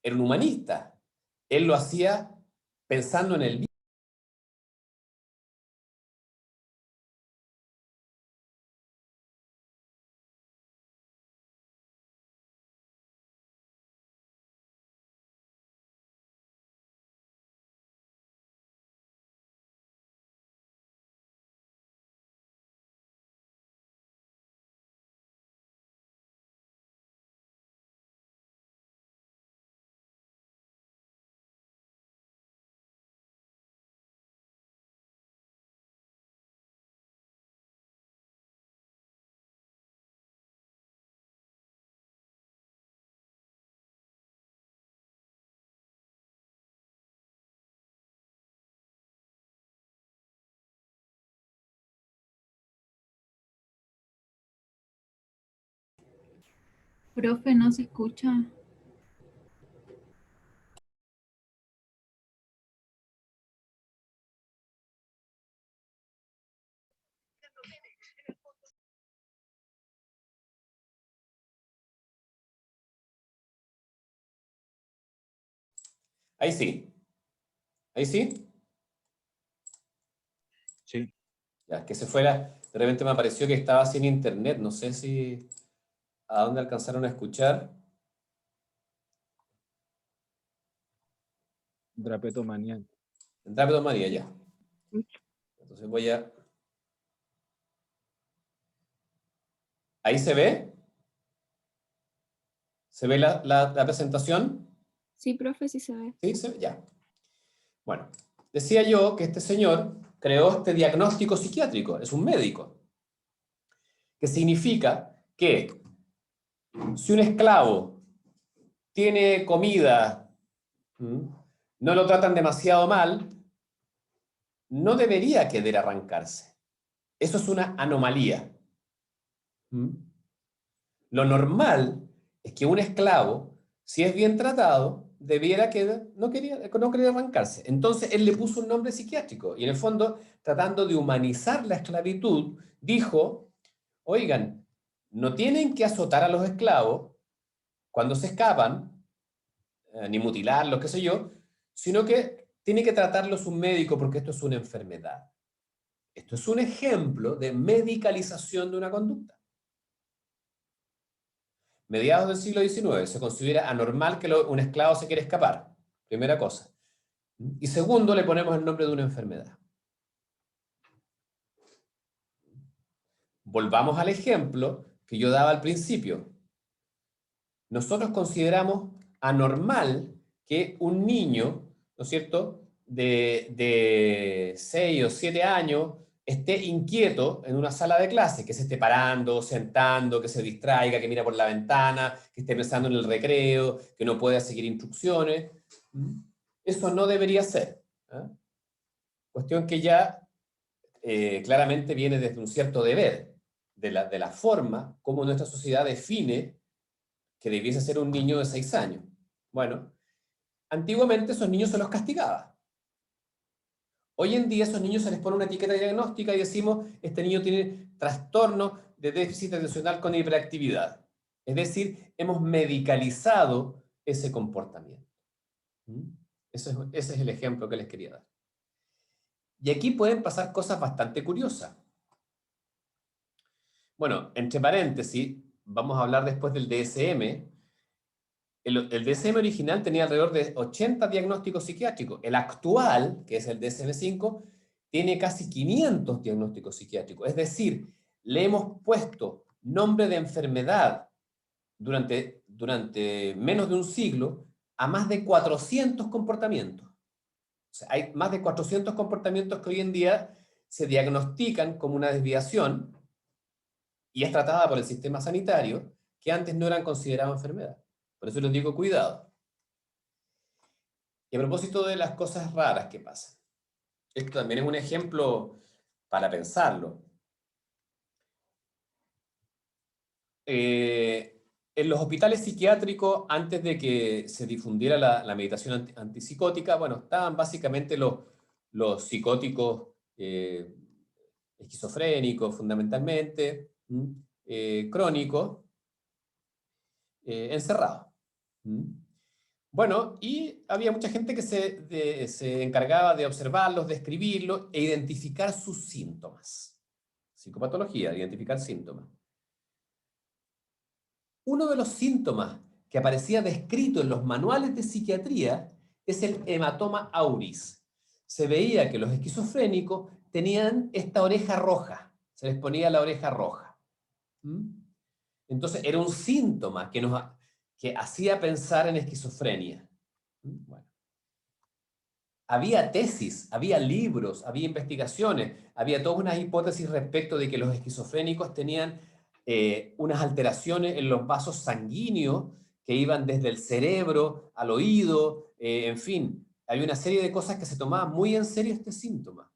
era un humanista. Él lo hacía pensando en el bien. Profe, no se escucha. Ahí sí. Ahí sí. Sí. Ya, que se fuera. De repente me pareció que estaba sin internet. No sé si a dónde alcanzaron a escuchar. Drapetomanía. Drapetomanía, ya. Entonces voy a... ¿Ahí se ve? ¿Se ve la presentación? Sí, profe, sí se ve. Sí, se ve, ya. Bueno, decía yo que este señor creó este diagnóstico psiquiátrico. Es un médico. Que significa que si un esclavo tiene comida, no lo tratan demasiado mal, no debería querer arrancarse. Eso es una anomalía. Lo normal es que un esclavo, si es bien tratado, debiera que no quería arrancarse. Entonces él le puso un nombre psiquiátrico y en el fondo, tratando de humanizar la esclavitud, dijo, oigan, no tienen que azotar a los esclavos cuando se escapan, ni mutilarlos, qué sé yo, sino que tiene que tratarlos un médico porque esto es una enfermedad. Esto es un ejemplo de medicalización de una conducta. Mediados del siglo XIX se considera anormal que un esclavo se quiera escapar, primera cosa. Y segundo, le ponemos el nombre de una enfermedad. Volvamos al ejemplo que yo daba al principio. Nosotros consideramos anormal que un niño, ¿no es cierto?, de 6 o 7 años esté inquieto en una sala de clase, que se esté parando, sentando, que se distraiga, que mira por la ventana, que esté pensando en el recreo, que no pueda seguir instrucciones. Eso no debería ser. ¿Eh? Cuestión que ya claramente viene desde un cierto deber, de la forma como nuestra sociedad define que debiese ser un niño de 6 años. Bueno, antiguamente esos niños se los castigaba. Hoy en día a esos niños se les pone una etiqueta diagnóstica y decimos, este niño tiene trastorno de déficit atencional con hiperactividad. Es decir, hemos medicalizado ese comportamiento. Ese es el ejemplo que les quería dar. Y aquí pueden pasar cosas bastante curiosas. Bueno, entre paréntesis, vamos a hablar después del DSM. El DSM original tenía alrededor de 80 diagnósticos psiquiátricos. El actual, que es el DSM-5, tiene casi 500 diagnósticos psiquiátricos. Es decir, le hemos puesto nombre de enfermedad durante menos de un siglo a más de 400 comportamientos. O sea, hay más de 400 comportamientos que hoy en día se diagnostican como una desviación y es tratada por el sistema sanitario, que antes no eran considerados enfermedad. Por eso les digo, cuidado. Y a propósito de las cosas raras que pasan, esto también es un ejemplo para pensarlo. En los hospitales psiquiátricos, antes de que se difundiera la meditación antipsicótica, bueno, estaban básicamente los psicóticos esquizofrénicos, fundamentalmente, crónicos, encerrados. Bueno, y había mucha gente que se encargaba de observarlos, de escribirlos e identificar sus síntomas. Psicopatología, identificar síntomas. Uno de los síntomas que aparecía descrito en los manuales de psiquiatría es el hematoma auris. Se veía que los esquizofrénicos tenían esta oreja roja, se les ponía la oreja roja. Entonces era un síntoma que hacía pensar en esquizofrenia. Bueno. Había tesis, había libros, había investigaciones, había todas unas hipótesis respecto de que los esquizofrénicos tenían unas alteraciones en los vasos sanguíneos que iban desde el cerebro al oído, en fin, hay una serie de cosas que se tomaban muy en serio este síntoma.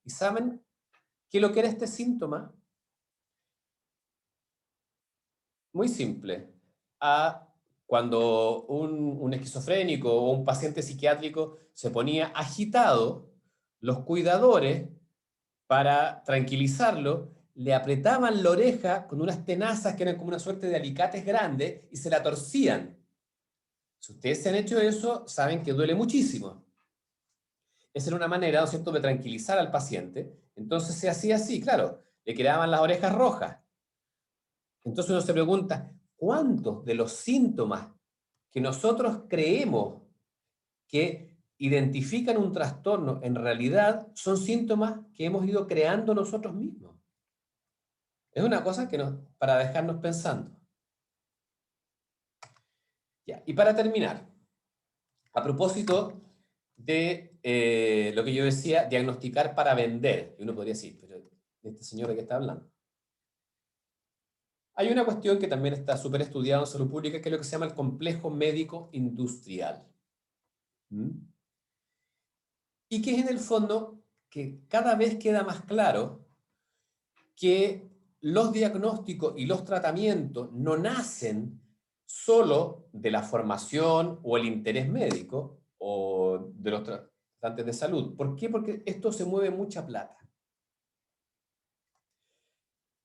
¿Y saben qué es lo que era este síntoma? Muy simple. Cuando un esquizofrénico o un paciente psiquiátrico se ponía agitado, los cuidadores, para tranquilizarlo, le apretaban la oreja con unas tenazas que eran como una suerte de alicates grandes y se la torcían. Si ustedes se han hecho eso, saben que duele muchísimo. Esa era una manera, ¿no es cierto?, de tranquilizar al paciente. Entonces se hacía así, claro, le quedaban las orejas rojas. Entonces uno se pregunta, ¿cuántos de los síntomas que nosotros creemos que identifican un trastorno en realidad son síntomas que hemos ido creando nosotros mismos? Es una cosa para dejarnos pensando. Ya, y para terminar, a propósito de lo que yo decía, diagnosticar para vender, y uno podría decir, pero este señor de qué está hablando. Hay una cuestión que también está súper estudiada en salud pública, que es lo que se llama el complejo médico industrial. Y que es en el fondo que cada vez queda más claro que los diagnósticos y los tratamientos no nacen solo de la formación o el interés médico o de los tratantes de salud. ¿Por qué? Porque esto se mueve mucha plata.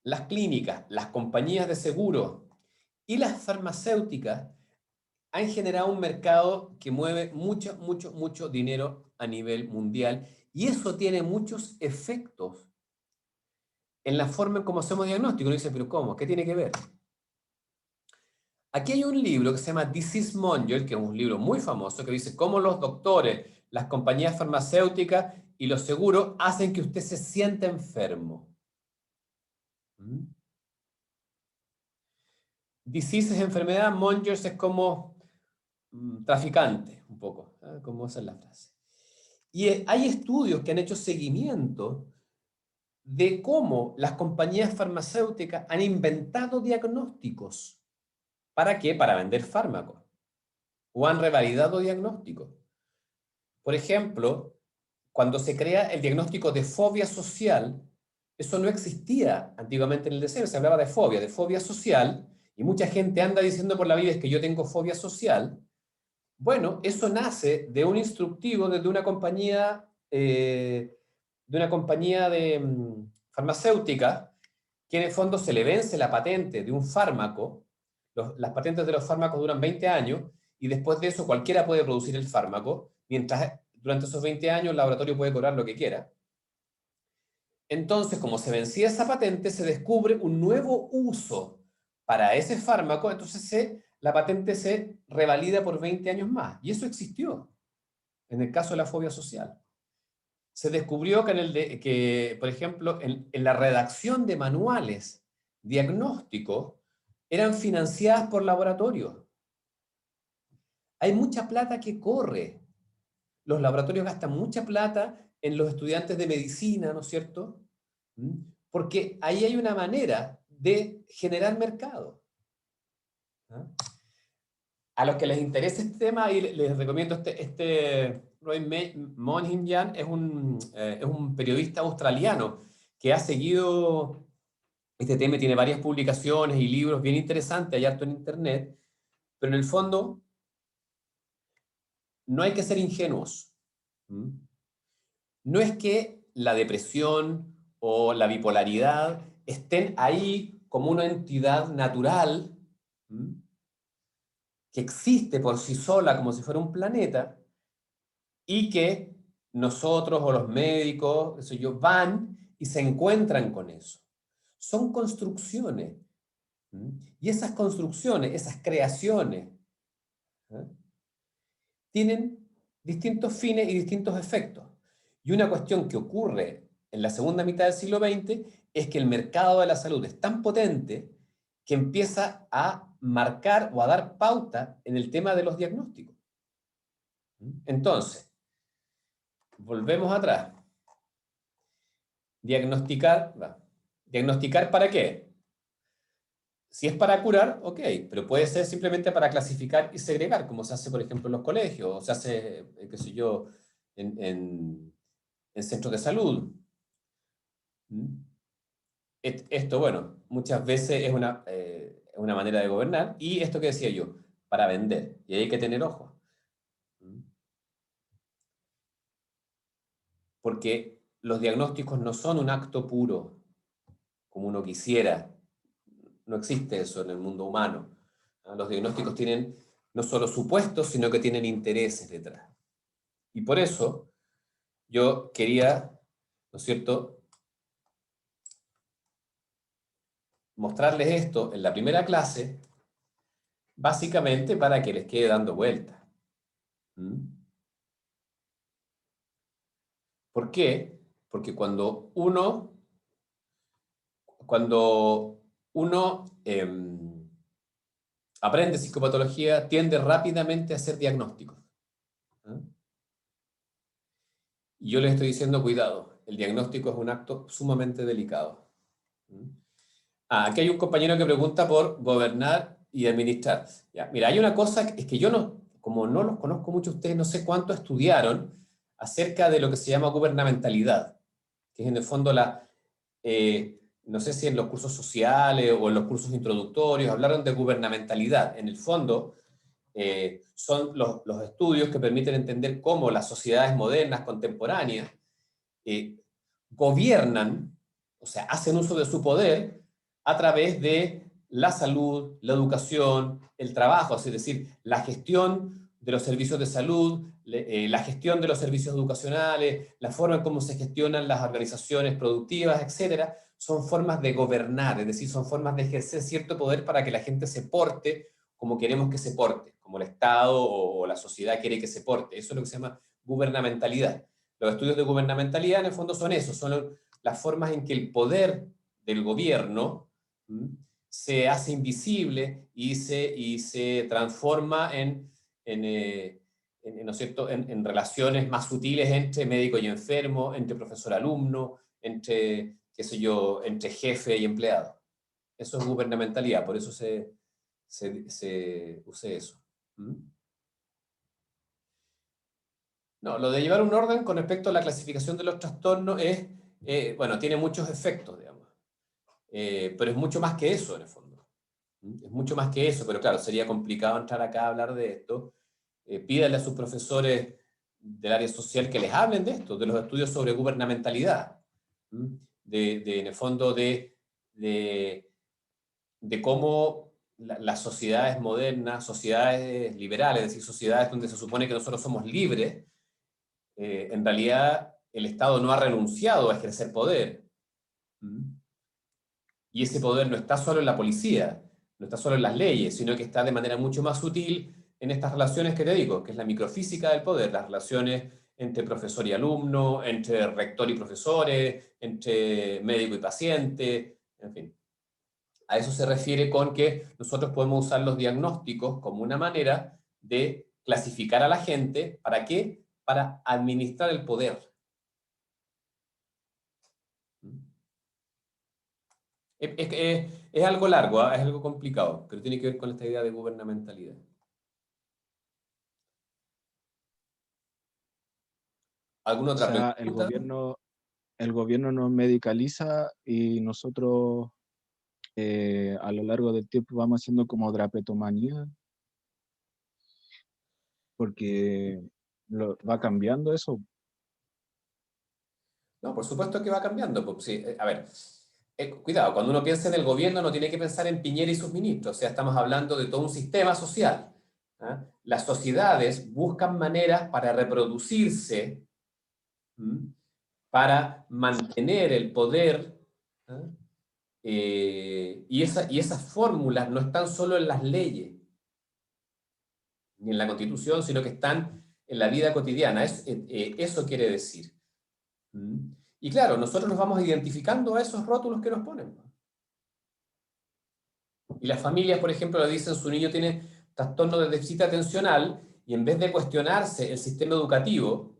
Las clínicas, las compañías de seguro y las farmacéuticas han generado un mercado que mueve mucho dinero a nivel mundial, y eso tiene muchos efectos en la forma en cómo hacemos diagnóstico. Uno dice, ¿pero cómo? ¿Qué tiene que ver? Aquí hay un libro que se llama Disease Monger, que es un libro muy famoso, que dice cómo los doctores, las compañías farmacéuticas y los seguros hacen que usted se sienta enfermo. Disease es enfermedad, Mongers es como traficante, un poco, ¿eh? Como esa es la frase. Y hay estudios que han hecho seguimiento de cómo las compañías farmacéuticas han inventado diagnósticos. ¿Para qué? Para vender fármacos. O han revalidado diagnósticos. Por ejemplo, cuando se crea el diagnóstico de fobia social, eso no existía antiguamente en el DSM, se hablaba de fobia social, y mucha gente anda diciendo por la vida es que yo tengo fobia social. Bueno, eso nace de un instructivo desde una compañía farmacéutica, que en el fondo se le vence la patente de un fármaco. Las patentes de los fármacos duran 20 años, y después de eso cualquiera puede producir el fármaco, mientras durante esos 20 años el laboratorio puede cobrar lo que quiera. Entonces, como se vencía esa patente, se descubre un nuevo uso para ese fármaco, entonces la patente se revalida por 20 años más. Y eso existió en el caso de la fobia social. Se descubrió que por ejemplo, en la redacción de manuales diagnósticos eran financiadas por laboratorios. Hay mucha plata que corre. Los laboratorios gastan mucha plata en los estudiantes de medicina, ¿no es cierto? Porque ahí hay una manera de generar mercado. A los que les interese este tema, ahí les recomiendo Roy Moynihan, es un periodista australiano que ha seguido este tema, tiene varias publicaciones y libros bien interesantes, hay harto en internet, pero en el fondo no hay que ser ingenuos. ¿Mm? No es que la depresión o la bipolaridad estén ahí como una entidad natural, ¿m?, que existe por sí sola como si fuera un planeta, y que nosotros o los médicos, eso yo, van y se encuentran con eso. Son construcciones. ¿M? Y esas construcciones, esas creaciones, ¿eh?, tienen distintos fines y distintos efectos. Y una cuestión que ocurre en la segunda mitad del siglo XX es que el mercado de la salud es tan potente que empieza a marcar o a dar pauta en el tema de los diagnósticos. Entonces, volvemos atrás. Diagnosticar, ¿diagnosticar para qué? Si es para curar, ok, pero puede ser simplemente para clasificar y segregar, como se hace, por ejemplo, en los colegios, o se hace, qué sé yo, en centros de salud. ¿Mm? Esto, bueno, muchas veces es una manera de gobernar, y esto que decía yo, para vender, y hay que tener ojo. ¿Mm? Porque los diagnósticos no son un acto puro, como uno quisiera. No existe eso en el mundo humano. Los diagnósticos tienen no solo supuestos, sino que tienen intereses detrás. Y por eso yo quería, ¿no es cierto?, mostrarles esto en la primera clase, básicamente para que les quede dando vueltas. ¿Mm? ¿Por qué? Porque cuando uno aprende psicopatología, tiende rápidamente a hacer diagnósticos. ¿Ah? Y yo les estoy diciendo, cuidado, el diagnóstico es un acto sumamente delicado. ¿Mm? Aquí hay un compañero que pregunta por gobernar y administrar. Ya, mira, hay una cosa, es que yo no, como no los conozco mucho a ustedes, no sé cuánto estudiaron acerca de lo que se llama gubernamentalidad, que es en el fondo no sé si en los cursos sociales o en los cursos introductorios hablaron de gubernamentalidad. En el fondo, son los estudios que permiten entender cómo las sociedades modernas, contemporáneas, gobiernan, o sea, hacen uso de su poder a través de la salud, la educación, el trabajo, es decir, la gestión de los servicios de salud, la gestión de los servicios educacionales, la forma en cómo se gestionan las organizaciones productivas, etcétera, son formas de gobernar, es decir, son formas de ejercer cierto poder para que la gente se porte como queremos que se porte, como el Estado o la sociedad quiere que se porte. Eso es lo que se llama gubernamentalidad. Los estudios de gubernamentalidad en el fondo son eso, son las formas en que el poder del gobierno, ¿m?, se hace invisible y se transforma ¿no es cierto?, en relaciones más sutiles entre médico y enfermo, entre profesor-alumno, entre, qué sé yo, entre jefe y empleado. Eso es gubernamentalidad, por eso se use eso. ¿Mm? No, lo de llevar un orden con respecto a la clasificación de los trastornos es, bueno, tiene muchos efectos, digamos. Pero es mucho más que eso, en el fondo. ¿Mm? Es mucho más que eso, pero claro, sería complicado entrar acá a hablar de esto. Pídanle a sus profesores del área social que les hablen de esto, de los estudios sobre gubernamentalidad. ¿Mm? En el fondo, de cómo las sociedades modernas, sociedades liberales, es decir, sociedades donde se supone que nosotros somos libres, en realidad el Estado no ha renunciado a ejercer poder. ¿Mm? Y ese poder no está solo en la policía, no está solo en las leyes, sino que está de manera mucho más sutil en estas relaciones que te digo, que es la microfísica del poder, las relaciones entre profesor y alumno, entre rector y profesores, entre médico y paciente, en fin. A eso se refiere con que nosotros podemos usar los diagnósticos como una manera de clasificar a la gente. ¿Para qué? Para administrar el poder. Es algo largo, ¿eh? Es algo complicado, pero tiene que ver con esta idea de gubernamentalidad. ¿Alguna O otra sea, el pregunta? gobierno, el gobierno nos medicaliza y nosotros a lo largo del tiempo vamos haciendo como drapetomanía, porque va cambiando eso. No, por supuesto que va cambiando. Pues, sí, a ver, cuidado, cuando uno piensa en el gobierno no tiene que pensar en Piñera y sus ministros, o sea, estamos hablando de todo un sistema social. ¿Ah? Las sociedades buscan maneras para reproducirse, ¿m? Para mantener el poder, ¿ah? Y esas fórmulas no están solo en las leyes, ni en la Constitución, sino que están en la vida cotidiana. Eso quiere decir. ¿Mm? Y claro, nosotros nos vamos identificando a esos rótulos que nos ponen. Y las familias, por ejemplo, le dicen su niño tiene trastorno de déficit atencional y en vez de cuestionarse el sistema educativo,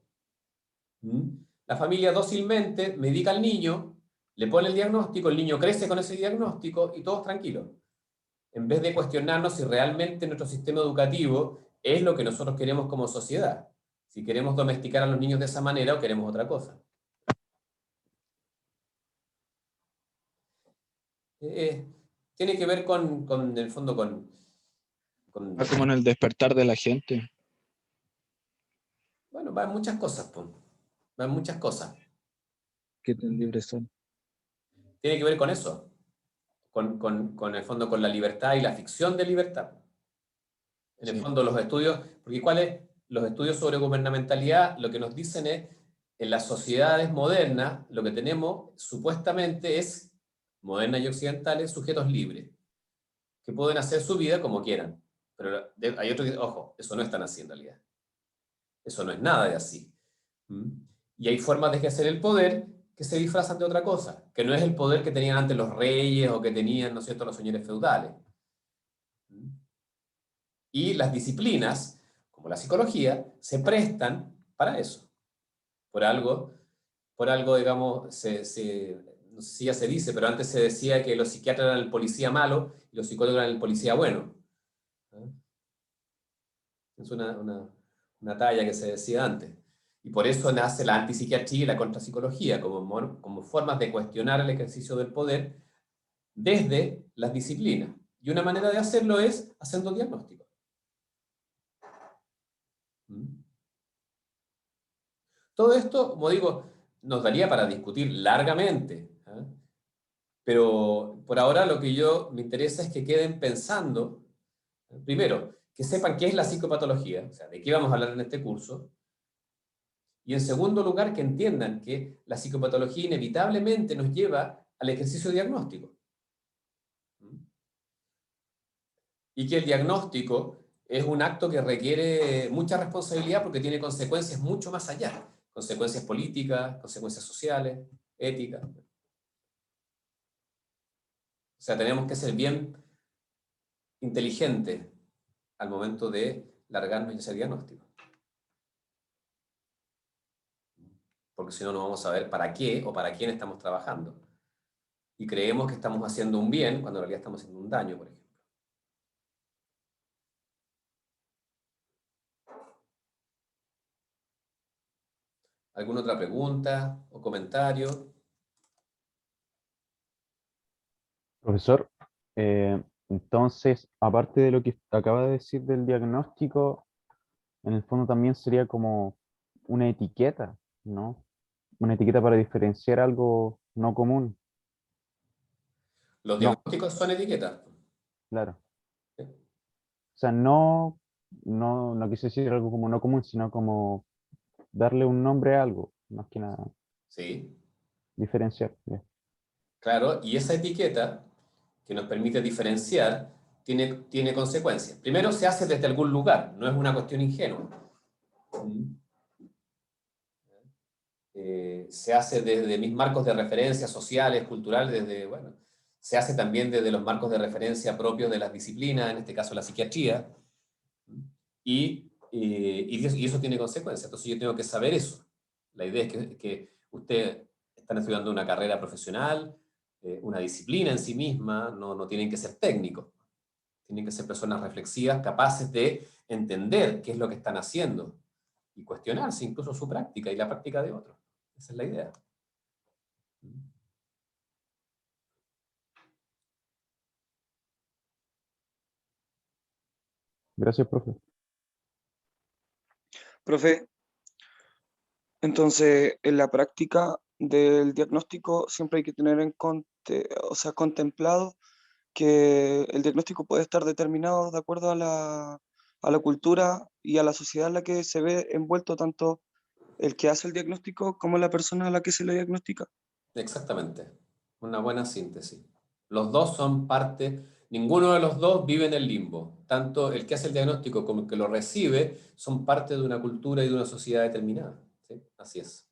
la familia dócilmente medica al niño, le pone el diagnóstico, el niño crece con ese diagnóstico y todos tranquilos. En vez de cuestionarnos si realmente nuestro sistema educativo es lo que nosotros queremos como sociedad. Si queremos domesticar a los niños de esa manera o queremos otra cosa. Tiene que ver en el fondo, Va como en el despertar de la gente. bueno, va en muchas cosas, pues. Va en muchas cosas. Qué tan libres son. Tiene que ver con eso, con el fondo, con la libertad y la ficción de libertad. En el Sí. fondo, los estudios, porque los estudios sobre gubernamentalidad lo que nos dicen es, en las sociedades modernas, lo que tenemos supuestamente es, modernas y occidentales, sujetos libres, que pueden hacer su vida como quieran. Pero hay otros que, ojo, eso no es tan así en realidad. Eso no es nada de así. ¿Mm? Y hay formas de ejercer el poder que se disfrazan de otra cosa, que no es el poder que tenían antes los reyes o que tenían, ¿no es cierto?, los señores feudales. ¿Mm? Y las disciplinas, como la psicología, se prestan para eso. Por algo, digamos, no sé si ya se dice, pero antes se decía que los psiquiatras eran el policía malo y los psicólogos eran el policía bueno. ¿Ah? Es una talla que se decía antes. Y por eso nace la antipsiquiatría y la contrapsicología, como formas de cuestionar el ejercicio del poder desde las disciplinas. Y una manera de hacerlo es haciendo diagnósticos. ¿Mm? Todo esto, como digo, nos daría para discutir largamente. ¿Ah? Pero por ahora lo que yo me interesa es que queden pensando, primero, que sepan qué es la psicopatología, o sea, de qué vamos a hablar en este curso. Y en segundo lugar, que entiendan que la psicopatología inevitablemente nos lleva al ejercicio diagnóstico. Y que el diagnóstico es un acto que requiere mucha responsabilidad porque tiene consecuencias mucho más allá. Consecuencias políticas, consecuencias sociales, éticas. O sea, tenemos que ser bien inteligentes al momento de largarnos y hacer diagnóstico. Porque si no, no vamos a ver para qué o para quién estamos trabajando. Y creemos que estamos haciendo un bien cuando en realidad estamos haciendo un daño, por ejemplo. ¿Alguna otra pregunta o comentario? Profesor, entonces, aparte de lo que acaba de decir del diagnóstico, en el fondo también sería como una etiqueta, ¿no? Una etiqueta para diferenciar algo no común. Los No, diagnósticos son etiquetas. claro. ¿Sí? O sea, no quise decir algo como no común, sino como darle un nombre a algo, más que nada, Sí, diferenciar. Ya. claro. Y esa etiqueta que nos permite diferenciar tiene consecuencias. Primero, se hace desde algún lugar, no es una cuestión ingenua. Se hace desde mis marcos de referencia sociales, culturales, bueno, se hace también desde los marcos de referencia propios de las disciplinas, en este caso la psiquiatría, y eso tiene consecuencias. Entonces yo tengo que saber eso. La idea es que ustedes están estudiando una carrera profesional, una disciplina en sí misma, no tienen que ser técnicos, tienen que ser personas reflexivas, capaces de entender qué es lo que están haciendo y cuestionarse incluso su práctica y la práctica de otros. Esa es la idea. Gracias, profe. Profe, entonces en la práctica del diagnóstico siempre hay que tener o sea, contemplado que el diagnóstico puede estar determinado de acuerdo a la cultura y a la sociedad en la que se ve envuelto tanto el que hace el diagnóstico como la persona a la que se le diagnostica. Exactamente. Una buena síntesis. Los dos son parte, ninguno de los dos vive en el limbo. Tanto el que hace el diagnóstico como el que lo recibe son parte de una cultura y de una sociedad determinada. ¿Sí? Así es.